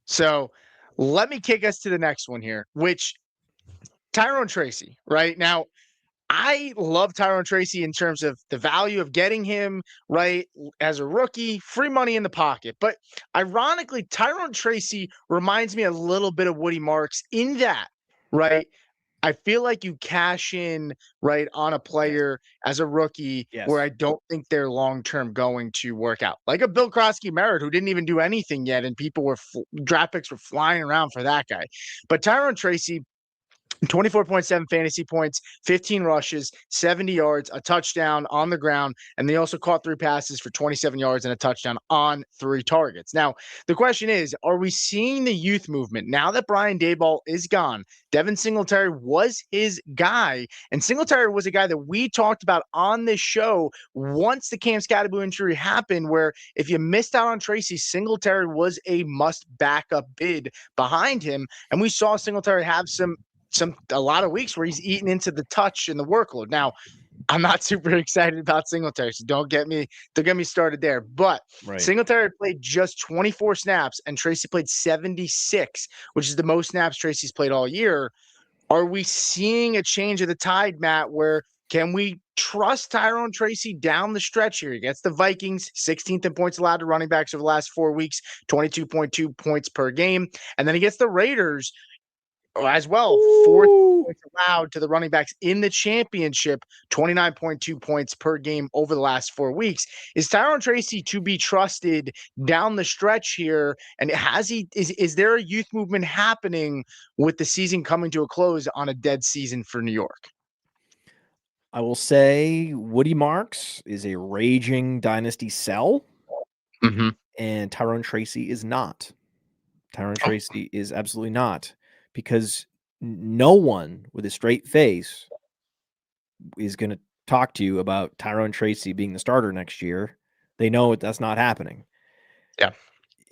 So let me kick us to the next one here, which Tyrone Tracy. Right now, I love Tyrone Tracy in terms of the value of getting him right as a rookie, free money in the pocket. But ironically, Tyrone Tracy reminds me a little bit of Woody Marks in that, right? I feel like you cash in right on a player as a rookie where I don't think they're long-term going to work out. Like a Bill Krosky-Merritt, who didn't even do anything yet, and people draft picks were flying around for that guy. But Tyrone Tracy, 24.7 fantasy points, 15 rushes, 70 yards, a touchdown on the ground, and they also caught 3 passes for 27 yards and a touchdown on 3 targets. Now, the question is, are we seeing the youth movement? Now that Brian Daboll is gone, Devin Singletary was his guy, and Singletary was a guy that we talked about on this show once the Cam Scatterbo injury happened, where if you missed out on Tracy, Singletary was a must backup bid behind him, and we saw Singletary have a lot of weeks where he's eating into the touch and the workload. Now, I'm not super excited about Singletary, so don't get me started there. But Singletary played just 24 snaps, and Tracy played 76, which is the most snaps Tracy's played all year. Are we seeing a change of the tide, Matt, where can we trust Tyrone Tracy down the stretch here? He gets the Vikings, 16th in points allowed to running backs over the last 4 weeks, 22.2 points per game. And then he gets the Raiders as well, 4th points allowed to the running backs in the championship, 29.2 points per game over the last 4 weeks. Is Tyrone Tracy to be trusted down the stretch here? And is there a youth movement happening with the season coming to a close on a dead season for New York? I will say Woody Marks is a raging dynasty sell, and Tyrone Tracy is not. Tyrone Tracy is absolutely not, because no one with a straight face is going to talk to you about Tyrone Tracy being the starter next year. They know that's not happening. Yeah.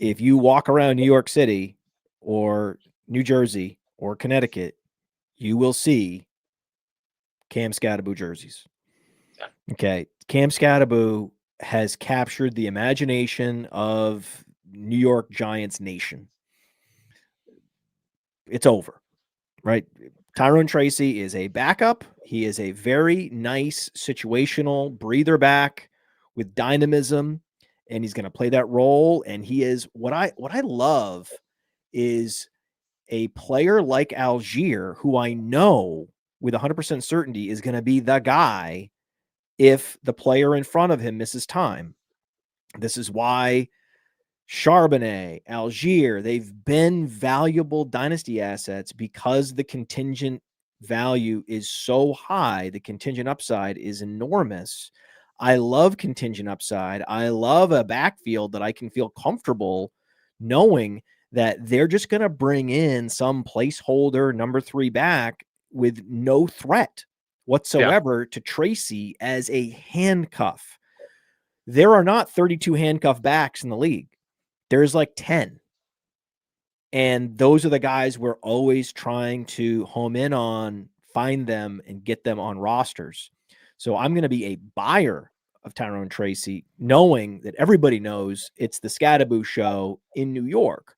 If you walk around New York City or New Jersey or Connecticut, you will see Cam Scatterbo jerseys. Yeah. Okay. Cam Scatterbo has captured the imagination of New York Giants nation. It's over, right? Tyrone Tracy is a backup. He is a very nice situational breather back with dynamism, and he's going to play that role. And he is what I love is a player like Algier, who I know with 100% certainty is going to be the guy if the player in front of him misses time. This is why Charbonnet, Algier, they've been valuable dynasty assets because the contingent value is so high. The contingent upside is enormous. I love contingent upside. I love a backfield that I can feel comfortable knowing that they're just going to bring in some placeholder number 3 back with no threat whatsoever to Tracy as a handcuff. There are not 32 handcuff backs in the league. There's like 10. And those are the guys we're always trying to home in on, find them, and get them on rosters. So I'm going to be a buyer of Tyrone Tracy, knowing that everybody knows it's the Scatterbo show in New York.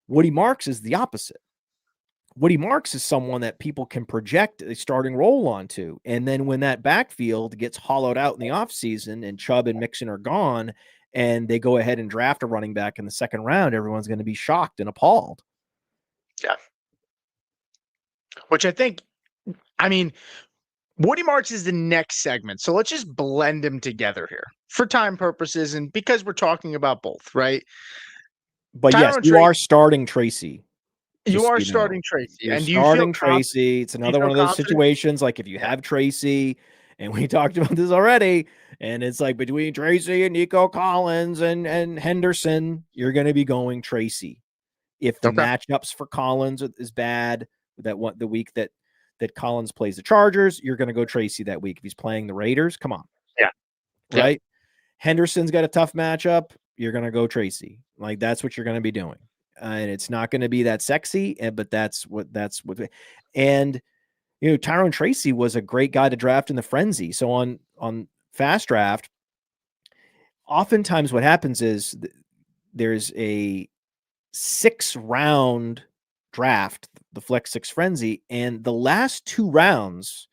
Woody Marks is the opposite. Woody Marks is someone that people can project a starting role onto. And then when that backfield gets hollowed out in the offseason and Chubb and Mixon are gone, and they go ahead and draft a running back in the 2nd round, everyone's going to be shocked and appalled. Yeah. Which Woody Marks is the next segment. So let's just blend them together here for time purposes and because we're talking about both, right? But Tyrone yes, you are starting Tracy. You are starting Tracy. You're starting Tracy. It's another one of those situations like if you have Tracy, and we talked about this already, and it's like between Tracy and Nico Collins and Henderson, you're going to be going Tracy. If the matchups for Collins is bad, the week that Collins plays the Chargers, you're going to go Tracy that week. If he's playing the Raiders, come on. Yeah. Right? Yeah. Henderson's got a tough matchup. You're going to go Tracy. Like that's what you're going to be doing. And it's not going to be that sexy, but that's what, and Tyrone Tracy was a great guy to draft in the frenzy. So on fast draft, oftentimes what happens is there's a 6-round draft, the Flex 6 frenzy, and the last 2 rounds,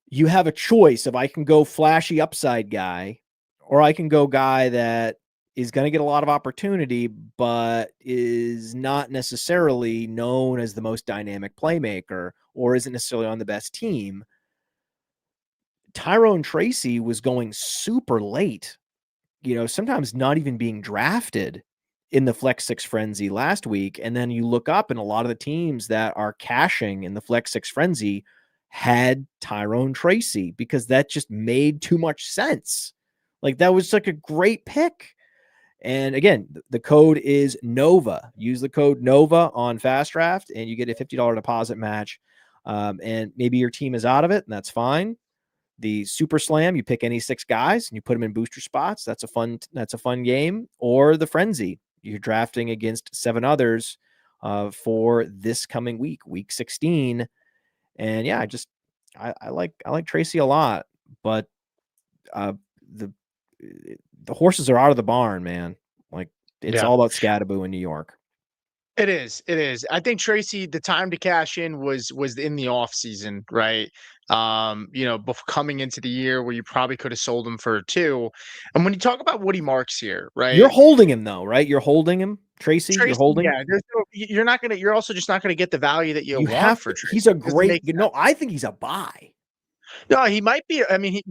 you have a choice of I can go flashy upside guy, or I can go guy that is going to get a lot of opportunity, but is not necessarily known as the most dynamic playmaker or isn't necessarily on the best team. Tyrone Tracy was going super late, sometimes not even being drafted in the Flex 6 frenzy last week. And then you look up, and a lot of the teams that are cashing in the Flex 6 frenzy had Tyrone Tracy, because that just made too much sense. Like, that was like a great pick. And again, the code is NOVA. Use the code NOVA on Fast Draft, and you get a $50 deposit match. And maybe your team is out of it, and that's fine. The Super Slam, you pick any 6 guys and you put them in booster spots. That's a fun game. Or the Frenzy, you're drafting against 7 others for this coming week 16. And yeah, I like Tracy a lot, but the horses are out of the barn, man. Like, it's all about Scadaboo in New York. It is. It is. I think Tracy, the time to cash in was in the off season, right? Coming into the year where you probably could have sold him for 2. And when you talk about Woody Marks here, right? You're holding him though, right? You're holding him, Tracy. You're holding. Yeah, you're not gonna. You're also just not gonna get the value that you want for Tracy. He's a great. No, I think he's a buy. No, he might be. I mean,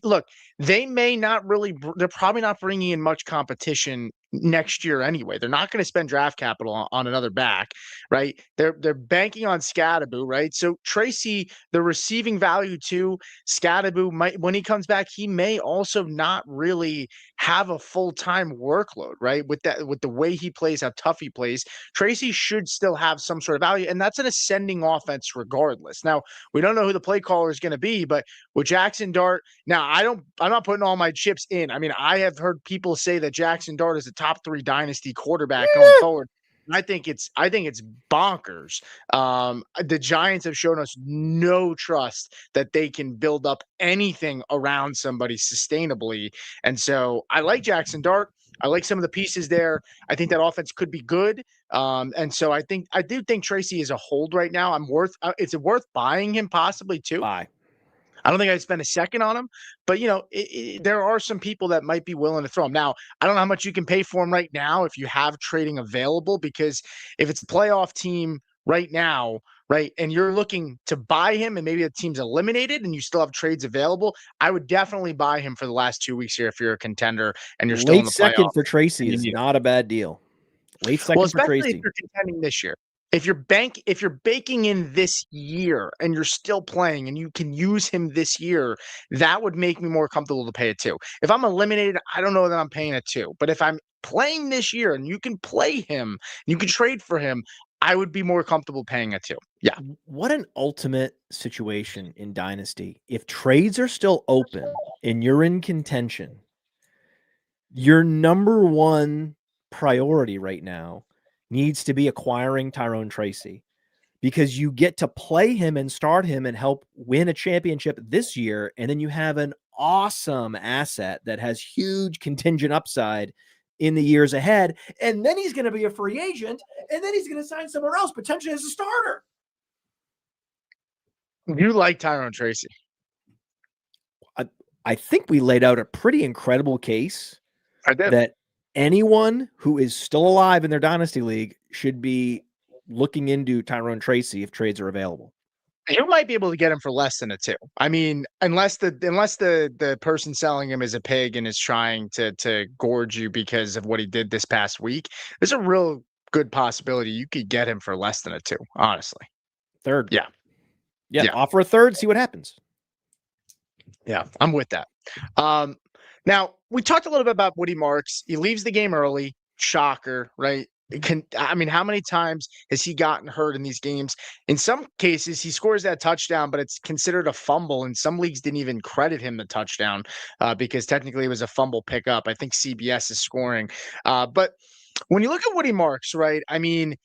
look, they may not really. They're probably not bringing in much competition next year anyway. They're not going to spend draft capital on another back, right? They're banking on Scadaboo, right? So Tracy, the receiving value too. Scadaboo might, when he comes back, he may also not really have a full-time workload, right? With the way he plays, how tough he plays, Tracy should still have some sort of value, and that's an ascending offense regardless. Now, we don't know who the play caller is going to be, but with Jackson Dart, now I'm not putting all my chips in. I mean, I have heard people say that Jackson Dart is a top 3 dynasty quarterback going forward. I think it's bonkers. The Giants have shown us no trust that they can build up anything around somebody sustainably. And so I like Jackson Dart. I like some of the pieces there. I think that offense could be good. And so I do think Tracy is a hold right now. It's worth buying him possibly too. Buy. I don't think I'd spend a second on him, but there are some people that might be willing to throw him. Now, I don't know how much you can pay for him right now if you have trading available, because if it's a playoff team right now, right, and you're looking to buy him and maybe the team's eliminated and you still have trades available, I would definitely buy him for the last 2 weeks here if you're a contender and you're still in the playoff. Late second for Tracy is not a bad deal. Late second for Tracy. Especially if you're contending this year. If you're baking in this year and you're still playing and you can use him this year, that would make me more comfortable to pay a 2. If I'm eliminated, I don't know that I'm paying a 2. But if I'm playing this year and you can play him, you can trade for him, I would be more comfortable paying a 2. Yeah. What an ultimate situation in Dynasty. If trades are still open and you're in contention, your number one priority right now needs to be acquiring Tyrone Tracy, because you get to play him and start him and help win a championship this year. And then you have an awesome asset that has huge contingent upside in the years ahead. And then he's going to be a free agent, and then he's going to sign somewhere else, potentially as a starter. You like Tyrone Tracy. I think we laid out a pretty incredible case that anyone who is still alive in their Dynasty League should be looking into Tyrone Tracy if trades are available. You might be able to get him for less than a 2. I mean, unless the person selling him is a pig and is trying to gorge you because of what he did this past week, there's a real good possibility you could get him for less than a 2, honestly. Third. Yeah. Offer a third, see what happens. Yeah, I'm with that. Now, we talked a little bit about Woody Marks. He leaves the game early. Shocker, right? How many times has he gotten hurt in these games? In some cases, he scores that touchdown, but it's considered a fumble. And some leagues didn't even credit him the touchdown because technically it was a fumble pickup. I think CBS is scoring. But when you look at Woody Marks, right, I mean,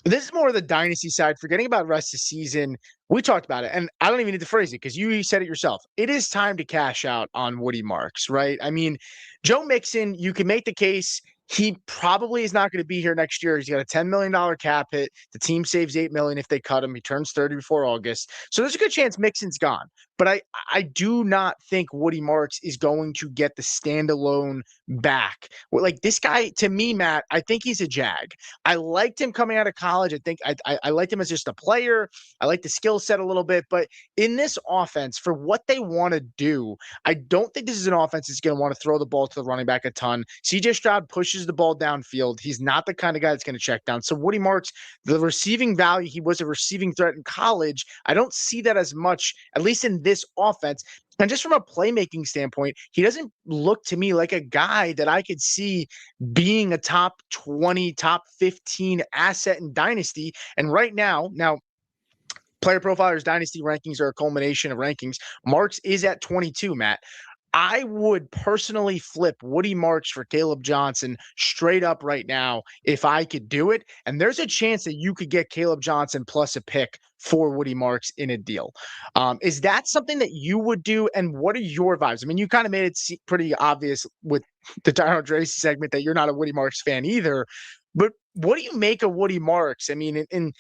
this is more of the dynasty side. Forgetting about the rest of the season, we talked about it, and I don't even need to phrase it because you said it yourself. It is time to cash out on Woody Marks, right? I mean, Joe Mixon, you can make the case he probably is not going to be here next year. He's got a $10 million cap hit. The team saves $8 million if they cut him. He turns 30 before August. So there's a good chance Mixon's gone. But I do not think Woody Marks is going to get the standalone back. Like this guy, to me, Matt, I think he's a jag. I liked him coming out of college. I think I liked him as just a player. I like the skill set a little bit. But in this offense, for what they want to do, I don't think this is an offense that's going to want to throw the ball to the running back a ton. CJ Stroud pushes pushes the ball downfield. He's not the kind of guy that's going to check down. So Woody Marks, the receiving value, he was a receiving threat in college. I don't see that as much, at least in this offense. And just from a playmaking standpoint, he doesn't look to me like a guy that I could see being a top 20, top 15 asset in Dynasty. And right now, Player Profiler's Dynasty rankings are a culmination of rankings. Marks is at 22, Matt. I would personally flip Woody Marks for Caleb Johnson straight up right now if I could do it. And there's a chance that you could get Caleb Johnson plus a pick for Woody Marks in a deal. Is that something that you would do? And what are your vibes? I mean, you kind of made it pretty obvious with the Tyrone Tracy segment that you're not a Woody Marks fan either. But what do you make of Woody Marks? I mean, and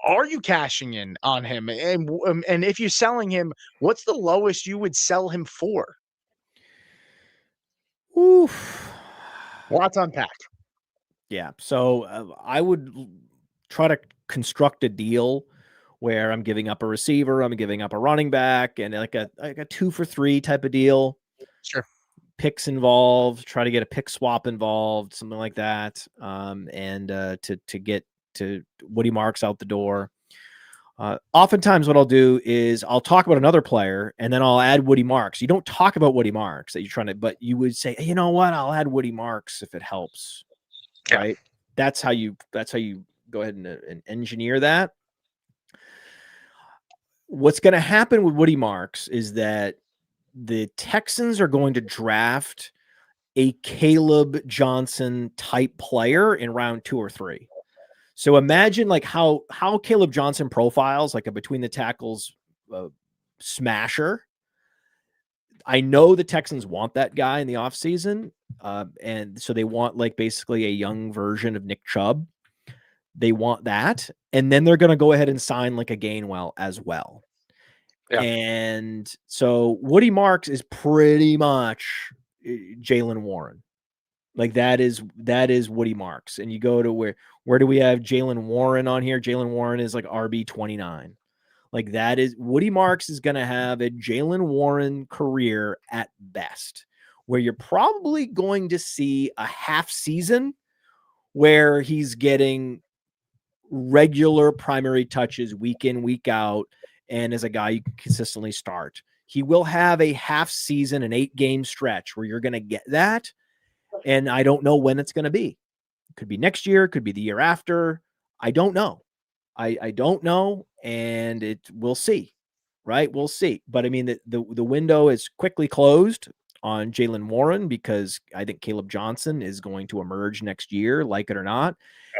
are you cashing in on him? And if you're selling him, what's the lowest you would sell him for? Oof. Lots unpacked. Yeah. So I would try to construct a deal where I'm giving up a receiver, I'm giving up a running back, and like a 2-for-3 type of deal. Sure. Picks involved, try to get a pick swap involved, something like that. And to get to Woody Marks out the door. Oftentimes what I'll do is I'll talk about another player and then I'll add Woody Marks. You don't talk about Woody Marks that you're trying to, but you would say, hey, you know what? I'll add Woody Marks if it helps. Yeah. Right. That's how you go ahead and engineer that. What's going to happen with Woody Marks is that the Texans are going to draft a Caleb Johnson type player in round 2 or 3. So imagine like how Caleb Johnson profiles like a between the tackles smasher. I know the Texans want that guy in the offseason. And so they want like basically a young version of Nick Chubb. They want that. And then they're going to go ahead and sign like a Gainwell as well. Yeah. And so Woody Marks is pretty much Jaylen Warren. Like that is Woody Marks. And you go to where do we have Jaylen Warren on here? Jaylen Warren is like RB 29. Like that is Woody Marks is going to have a Jaylen Warren career at best, where you're probably going to see a half season where he's getting regular primary touches week in, week out. And as a guy you can consistently start. He will have a half season, an 8-game stretch where you're going to get that. And I don't know when it's going to be. It could be next year, could be the year after. I don't know. I don't know. And we'll see. Right? We'll see. But I mean, the window is quickly closed on Jaylen Warren because I think Caleb Johnson is going to emerge next year, like it or not.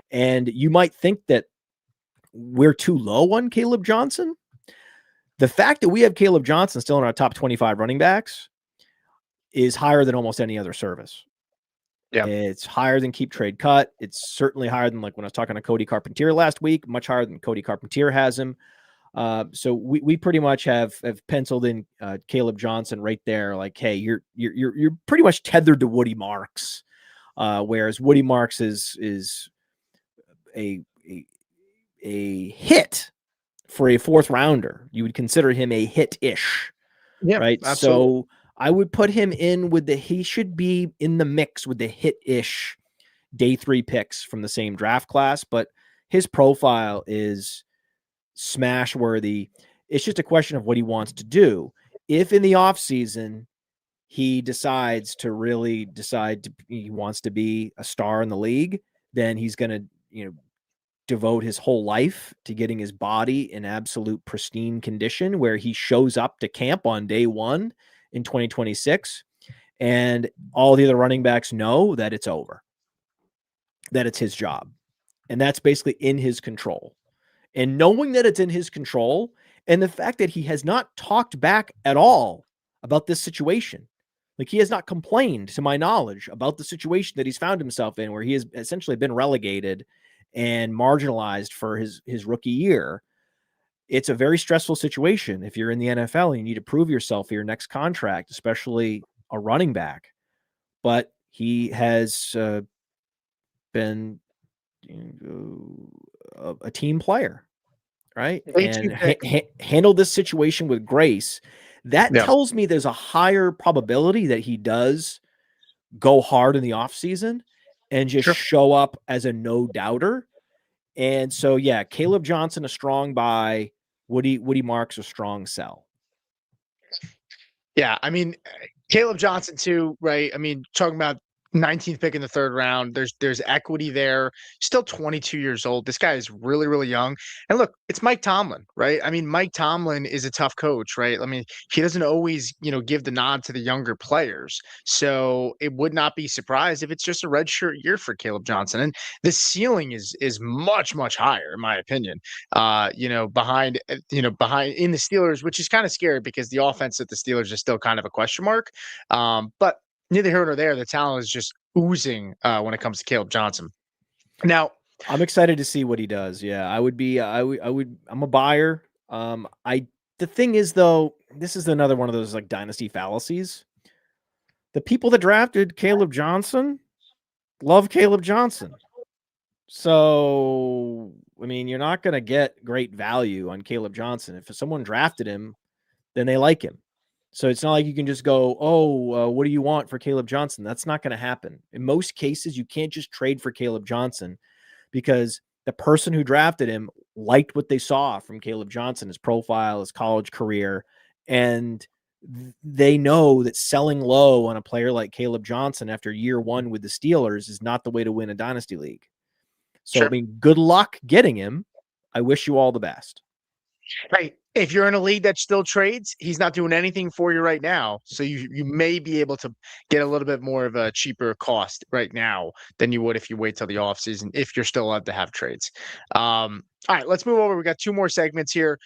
And you might think that we're too low on Caleb Johnson. The fact that we have Caleb Johnson still in our top 25 running backs is higher than almost any other service. Yeah. It's higher than Keep Trade Cut. It's certainly higher than like when I was talking to Cody Carpentier last week, much higher than Cody Carpentier has him. So we pretty much have penciled in Caleb Johnson right there. Like, hey, you're pretty much tethered to Woody Marks. Whereas Woody Marks is a hit for a 4th rounder. You would consider him a hit-ish. Yeah, right. Absolutely. So I would put him in with he should be in the mix with the hit-ish day 3 picks from the same draft class, but his profile is smash worthy. It's just a question of what he wants to do. If in the offseason he decides to really he wants to be a star in the league, then he's going to, devote his whole life to getting his body in absolute pristine condition where he shows up to camp on day 1 in 2026. And all the other running backs know that it's over, that it's his job. And that's basically in his control. And knowing that it's in his control and the fact that he has not talked back at all about this situation, like he has not complained to my knowledge about the situation that he's found himself in, where he has essentially been relegated and marginalized for his rookie year. It's a very stressful situation if you're in the NFL and you need to prove yourself for your next contract, especially a running back. But he has been a team player, right? And handled this situation with grace. That tells me there's a higher probability that he does go hard in the offseason and just show up as a no-doubter. And so, yeah, Caleb Johnson, a strong buy. Woody Marks, a strong sell. Yeah, I mean, Caleb Johnson too, right? I mean, talking about 19th pick in the third round, there's equity there. Still 22 years old. This guy is really, really young. And look, it's Mike Tomlin, right? I mean, Mike Tomlin is a tough coach, right? I mean, he doesn't always, give the nod to the younger players. So it would not be surprised if it's just a redshirt year for Caleb Johnson. And the ceiling is much, much higher, in my opinion. Behind in the Steelers, which is kind of scary because the offense at the Steelers is still kind of a question mark. But neither here nor there. The talent is just oozing when it comes to Caleb Johnson. Now, I'm excited to see what he does. Yeah, I would be. I'm a buyer. The thing is, though, this is another one of those like dynasty fallacies. The people that drafted Caleb Johnson love Caleb Johnson. So, I mean, you're not going to get great value on Caleb Johnson. If someone drafted him, then they like him. So it's not like you can just go, what do you want for Caleb Johnson? That's not going to happen. In most cases, you can't just trade for Caleb Johnson because the person who drafted him liked what they saw from Caleb Johnson, his profile, his college career, and they know that selling low on a player like Caleb Johnson after year one with the Steelers is not the way to win a dynasty league. So, I mean, good luck getting him. I wish you all the best. Right. If you're in a league that still trades, he's not doing anything for you right now. So you may be able to get a little bit more of a cheaper cost right now than you would if you wait till the offseason, if you're still allowed to have trades. All right, let's move over. We got two more segments here.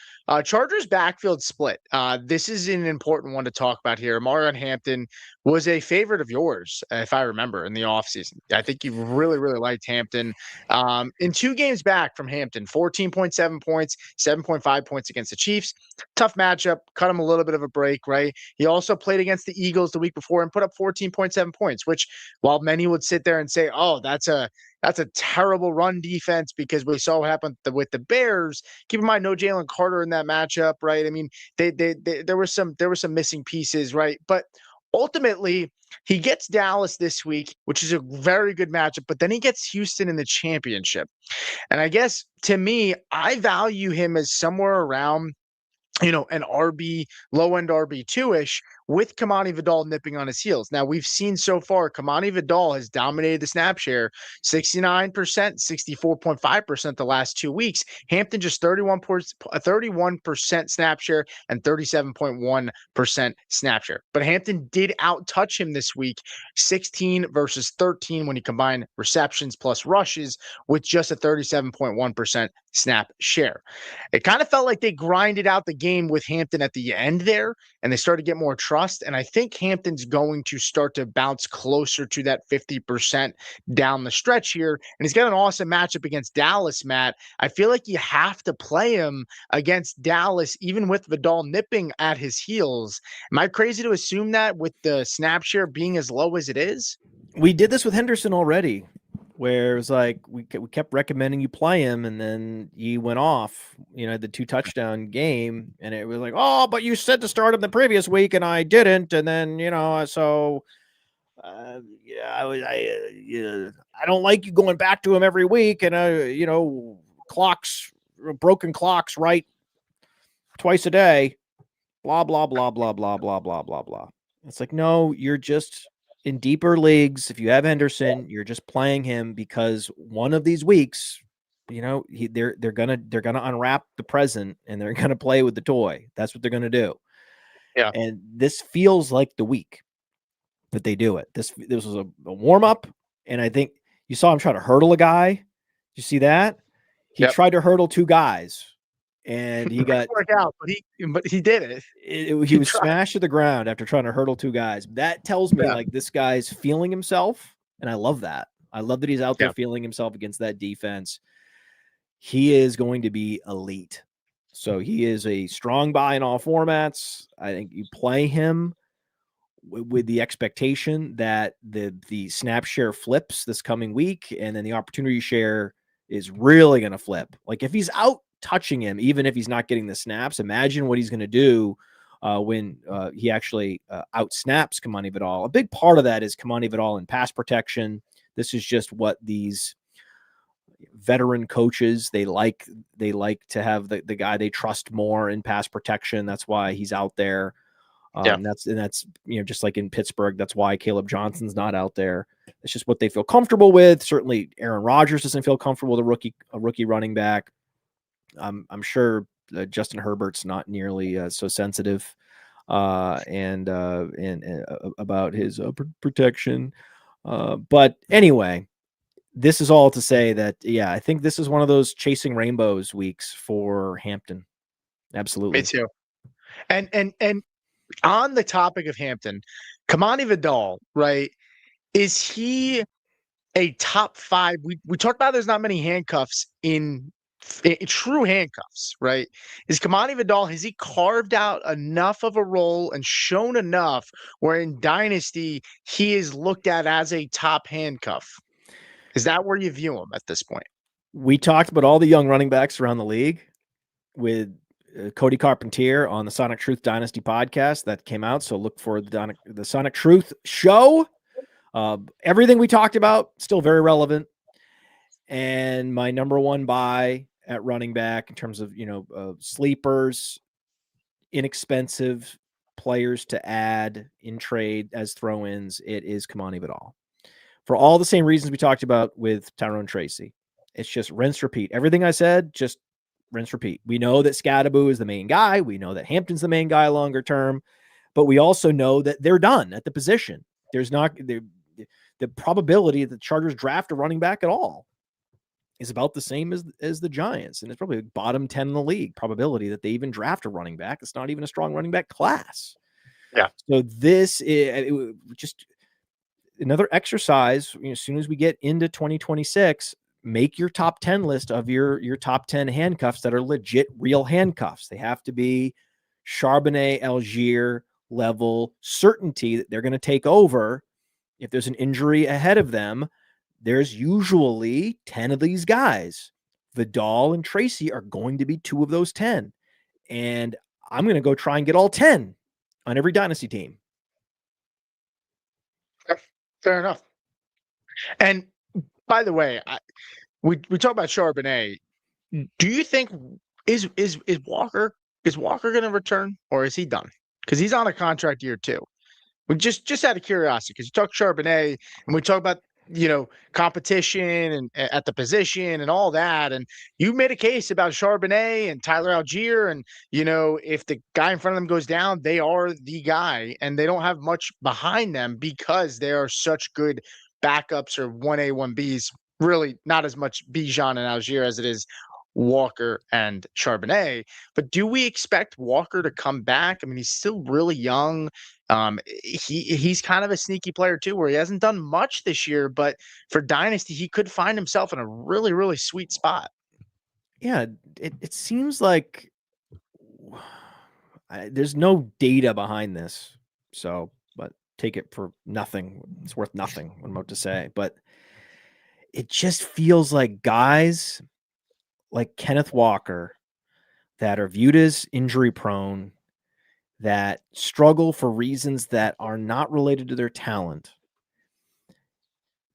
Chargers backfield split. This is an important one to talk about here. Marion Hampton was a favorite of yours, if I remember, in the offseason. I think you really, really liked Hampton. In 2 games back from Hampton, 14.7 points, 7.5 points against the Chiefs. Tough matchup, cut him a little bit of a break, right? He also played against the Eagles the week before and put up 14.7 points, which while many would sit there and say, oh, that's a terrible run defense because we saw what happened with the Bears. Keep in mind, no Jalen Carter in that matchup, right? I mean, there were some missing pieces, right? But ultimately, he gets Dallas this week, which is a very good matchup, but then he gets Houston in the championship. And I guess to me, I value him as somewhere around an RB, low end RB2-ish with Kamani Vidal nipping on his heels. Now, we've seen so far, Kamani Vidal has dominated the snap share 69%, 64.5% the last 2 weeks. Hampton just 31% snap share and 37.1% snap share. But Hampton did out-touch him this week, 16 versus 13 when he combined receptions plus rushes with just a 37.1% snap share. It kind of felt like they grinded out the game with Hampton at the end there, and they started to get more trust. And I think Hampton's going to start to bounce closer to that 50% down the stretch here. And he's got an awesome matchup against Dallas, Matt. I feel like you have to play him against Dallas, even with Vidal nipping at his heels. Am I crazy to assume that with the snap share being as low as it is? We did this with Henderson already, where it was like we kept recommending you play him, and then he went off, the 2 touchdown game, and it was like, oh, but you said to start him the previous week, and I didn't, and then so I don't like you going back to him every week, and broken clocks, right? Twice a day, blah blah blah blah blah blah blah blah blah. It's like, no, you're just in deeper leagues. If you have Henderson, you're just playing him because one of these weeks, they're gonna unwrap the present and they're gonna play with the toy. That's what they're gonna do. Yeah. And this feels like the week that they do it. This was a warm up, and I think you saw him try to hurdle a guy. You see that? He tried to hurdle 2 guys. And he got worked out, but he did it. He was smashed to the ground after trying to hurdle 2 guys. That tells me like this guy's feeling himself, and I love that. I love that he's out there feeling himself against that defense. He is going to be elite. So he is a strong buy in all formats. I think you play him with the expectation that the snap share flips this coming week, and then the opportunity share is really going to flip. Like if he's out touching him, even if he's not getting the snaps, imagine what he's going to do when he actually outsnaps Kamani Vidal. A big part of that is Kamani Vidal in pass protection. This is just what these veteran coaches, they like to have the guy they trust more in pass protection. That's why he's out there. That's just like in Pittsburgh, that's why Caleb Johnson's not out there. It's just what they feel comfortable with. Certainly Aaron Rodgers doesn't feel comfortable with a rookie running back. I'm sure Justin Herbert's not nearly so sensitive and about his protection. But anyway, this is all to say that, I think this is one of those chasing rainbows weeks for Hampton. Absolutely. Me too. And on the topic of Hampton, Kamani Vidal, right? Is he a top 5? We talked about there's not many handcuffs in true handcuffs, right? Is Kamani Vidal, has he carved out enough of a role and shown enough where in Dynasty he is looked at as a top handcuff? Is that where you view him at this point? We talked about all the young running backs around the league with Cody Carpentier on the Sonic Truth Dynasty podcast that came out. So look for the Sonic Truth show. Everything we talked about, still very relevant. And my number one buy at running back in terms of, sleepers, inexpensive players to add in trade as throw-ins, it is Kamani Vidal. For all the same reasons we talked about with Tyrone Tracy. It's just rinse, repeat. Everything I said, just rinse, repeat. We know that Scadaboo is the main guy. We know that Hampton's the main guy longer term. But we also know that they're done at the position. There's not the probability that the Chargers draft a running back at all is about the same as the Giants. And it's probably bottom 10 in the league probability that they even draft a running back. It's not even a strong running back class. Yeah. So this is just another exercise. As soon as we get into 2026, make your top 10 list of your top 10 handcuffs that are legit real handcuffs. They have to be Charbonnet, Algier level certainty that they're going to take over. If there's an injury ahead of them, there's usually 10 of these guys. Vidal and Tracy are going to be 2 of those 10. And I'm going to go try and get all 10 on every Dynasty team. Fair enough. And by the way, we talk about Charbonnet. Do you think is Walker going to return, or is he done? Because he's on a contract year too. We just out of curiosity, because you talk Charbonnet and we talk about competition and at the position and all that, and you made a case about Charbonnet and Tyler Algier, and if the guy in front of them goes down, they are the guy, and they don't have much behind them because they are such good backups or 1A 1Bs. Really, not as much Bijan and Algier as it is Walker and Charbonnet. But do we expect Walker to come back? I mean, he's still really young. He's kind of a sneaky player too, where he hasn't done much this year, but for Dynasty, he could find himself in a really, really sweet spot. Yeah, it seems like there's no data behind this. So, but take it for nothing. It's worth nothing, what I'm about to say. But it just feels like guys like Kenneth Walker that are viewed as injury prone, that struggle for reasons that are not related to their talent,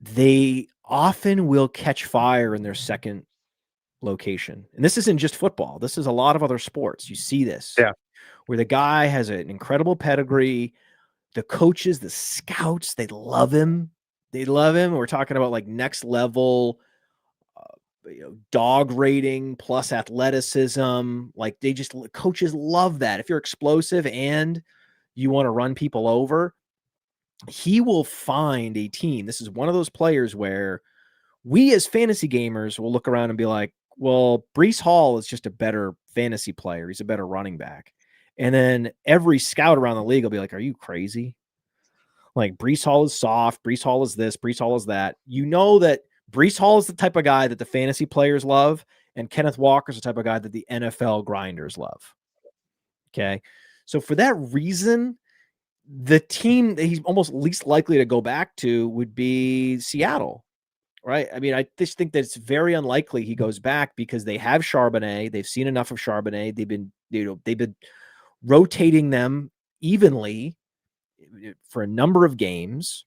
they often will catch fire in their second location. And this isn't just football. This is a lot of other sports. You see this. Yeah. Where the guy has an incredible pedigree. The coaches, the scouts, they love him. They love him. We're talking about like next level dog rating plus athleticism. Like coaches love that. If you're explosive and you want to run people over, he will find a team. This is one of those players where we as fantasy gamers will look around and be like, well, Breece Hall is just a better fantasy player. He's a better running back. And then every scout around the league will be like, are you crazy? Like Breece Hall is soft. Breece Hall is this. Breece Hall is that. You know that Breece Hall is the type of guy that the fantasy players love, and Kenneth Walker is the type of guy that the NFL grinders love. Okay. So for that reason, the team that he's almost least likely to go back to would be Seattle, right? I mean, I just think that it's very unlikely he goes back because they have Charbonnet. They've seen enough of Charbonnet. They've been rotating them evenly for a number of games.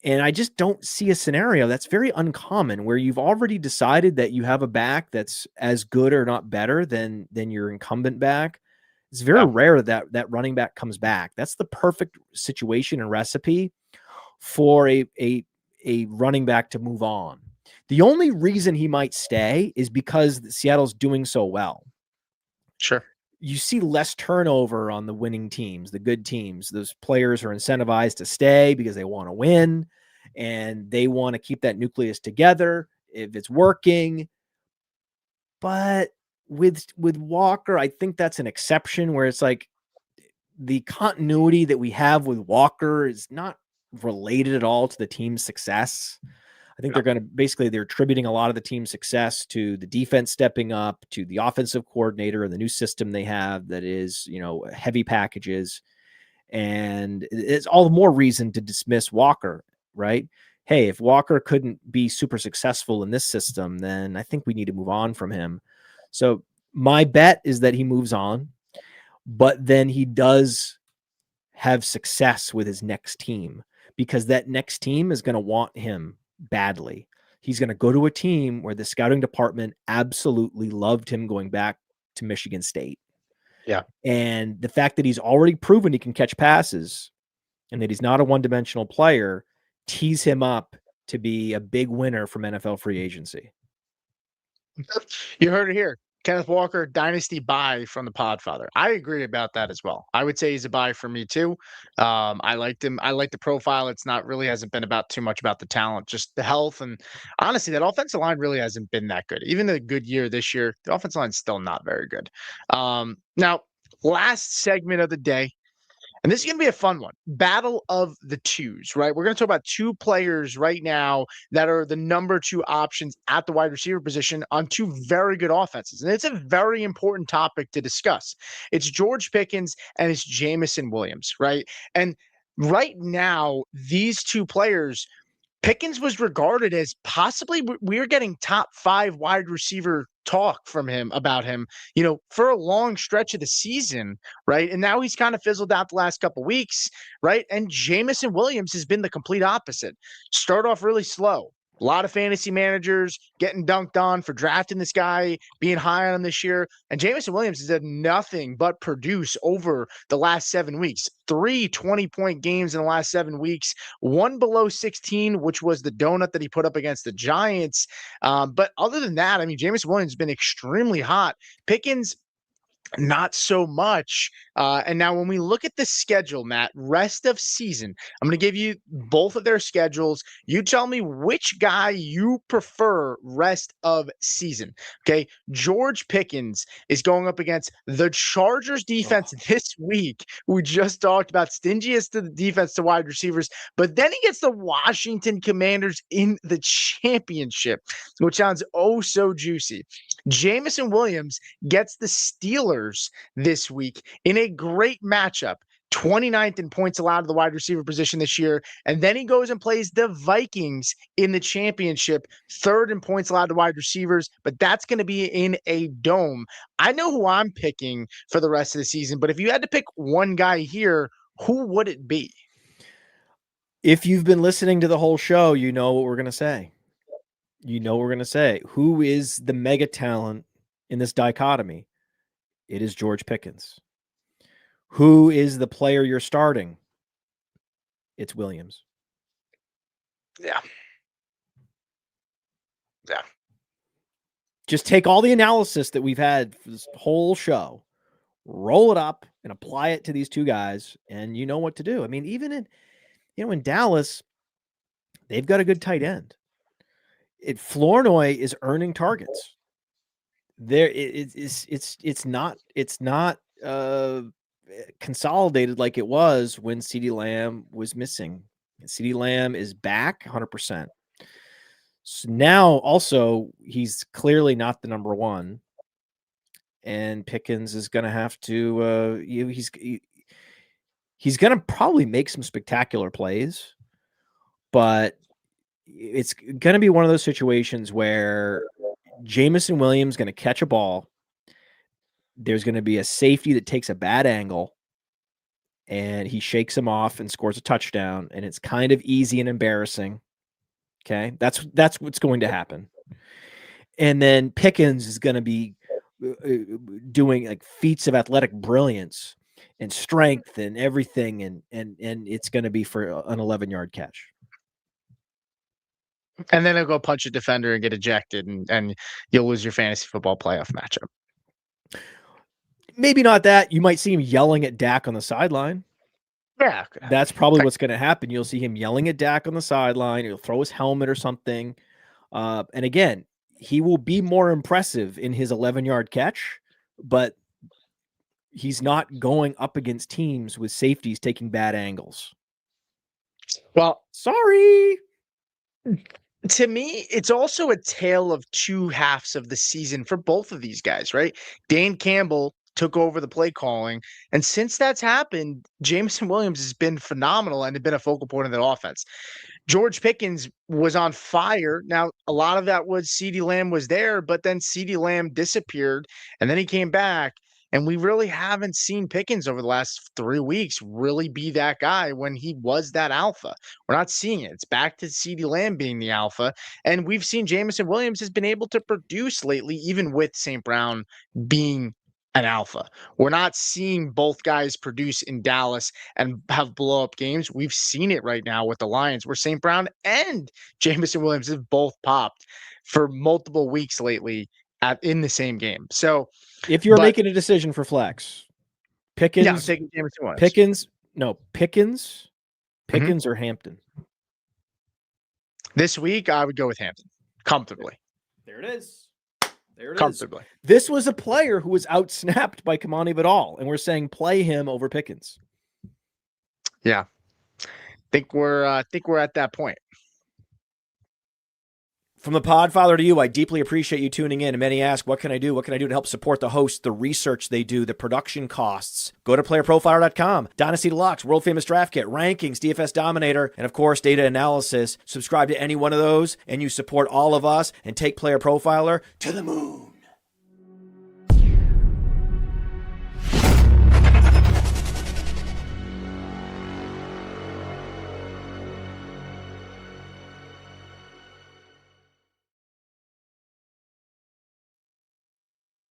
And I just don't see a scenario that's very uncommon where you've already decided that you have a back that's as good or not better than your incumbent back. It's very rare that that running back comes back. That's the perfect situation and recipe for a running back to move on. The only reason he might stay is because Seattle's doing so well. Sure. You see less turnover on the winning teams, the good teams. Those players are incentivized to stay because they want to win and they want to keep that nucleus together if it's working. But with Walker, I think that's an exception where it's like the continuity that we have with Walker is not related at all to the team's success. I think they're attributing a lot of the team's success to the defense stepping up, to the offensive coordinator and the new system they have that is, heavy packages. And it's all the more reason to dismiss Walker, right? Hey, if Walker couldn't be super successful in this system, then I think we need to move on from him. So my bet is that he moves on, but then he does have success with his next team because that next team is going to want him badly. He's going to go to a team where the scouting department absolutely loved him going back to Michigan State. Yeah. And the fact that he's already proven he can catch passes and that he's not a one-dimensional player tees him up to be a big winner from NFL free agency. You heard it here. Kenneth Walker, Dynasty buy from the Podfather. I agree about that as well. I would say he's a buy for me too. I liked him. I like the profile. It's not really hasn't been about too much about the talent, just the health. And honestly, that offensive line really hasn't been that good. Even the good year this year, the offensive line's still not very good. Now, last segment of the day. And this is going to be a fun one. Battle of the twos, right? We're going to talk about two players right now that are the number two options at the wide receiver position on two very good offenses. And it's a very important topic to discuss. It's George Pickens and it's Jameson Williams, right? And right now, these two players, Pickens was regarded as possibly we were getting top 5 wide receiver talk from him about him, for a long stretch of the season, right? And now he's kind of fizzled out the last couple weeks, right? And Jameson Williams has been the complete opposite. Start off really slow. A lot of fantasy managers getting dunked on for drafting this guy, being high on him this year. And Jameson Williams has done nothing but produce over the last 7 weeks. 3 20-point games in the last 7 weeks, one below 16, which was the donut that he put up against the Giants. But other than that, I mean, Jameson Williams has been extremely hot. Pickens, not so much. And now when we look at the schedule, Matt, rest of season, I'm going to give you both of their schedules. You tell me which guy you prefer rest of season. Okay. George Pickens is going up against the Chargers defense this week. We just talked about stingiest to the defense to wide receivers, but then he gets the Washington Commanders in the championship, which sounds oh so juicy. Jameson Williams gets the Steelers this week in a great matchup. 29th in points allowed to the wide receiver position this year. And then he goes and plays the Vikings in the championship, 3rd in points allowed to wide receivers, but that's going to be in a dome. I know who I'm picking for the rest of the season, but if you had to pick one guy here, who would it be? If you've been listening to the whole show, you know what we're going to say. Who is the mega talent in this dichotomy? It is George Pickens. Who is the player you're starting? It's Williams. Yeah. Just take all the analysis that we've had for this whole show, roll it up and apply it to these two guys, and you know what to do. I mean, even in Dallas, they've got a good tight end. Flournoy is earning targets. It's not consolidated like it was when CeeDee Lamb was missing. CeeDee Lamb is back 100%. So now also he's clearly not the number one, and Pickens is going to have to he's going to probably make some spectacular plays, but it's going to be one of those situations where Jameson Williams going to catch a ball, there's going to be a safety that takes a bad angle and he shakes him off and scores a touchdown, and it's kind of easy and embarrassing. Okay, that's what's going to happen. And then Pickens is going to be doing like feats of athletic brilliance and strength and everything, and it's going to be for an 11-yard catch. And then he'll go punch a defender and get ejected, and you'll lose your fantasy football playoff matchup. Maybe not that. You might see him yelling at Dak on the sideline. Yeah. That's probably what's going to happen. You'll see him yelling at Dak on the sideline. He'll throw his helmet or something. And again, he will be more impressive in his 11-yard catch, but he's not going up against teams with safeties taking bad angles. Well, sorry. To me, it's also a tale of two halves of the season for both of these guys, right? Dan Campbell took over the play calling, and since that's happened, Jameson Williams has been phenomenal and had been a focal point of the offense. George Pickens was on fire. Now, a lot of that was CeeDee Lamb was there, but then CeeDee Lamb disappeared, and then he came back. And we really haven't seen Pickens over the last 3 weeks really be that guy when he was that alpha. We're not seeing it. It's back to CeeDee Lamb being the alpha. And we've seen Jameson Williams has been able to produce lately, even with St. Brown being an alpha. We're not seeing both guys produce in Dallas and have blow up games. We've seen it right now with the Lions, where St. Brown and Jameson Williams have both popped for multiple weeks lately in the same game. So if you're making a decision for flex, Pickens, I'm taking Jameson Williams. Pickens or Hampton. This week, I would go with Hampton comfortably. There it is. Comfortably. This was a player who was outsnapped by Kamani Vidal, and we're saying play him over Pickens. Yeah, think we're at that point. From the Podfather to you, I deeply appreciate you tuning in. And many ask, what can I do? What can I do to help support the host, the research they do, the production costs? Go to PlayerProfiler.com, Dynasty Deluxe, World Famous Draft Kit, Rankings, DFS Dominator, and of course, data analysis. Subscribe to any one of those, and you support all of us and take Player Profiler to the moon.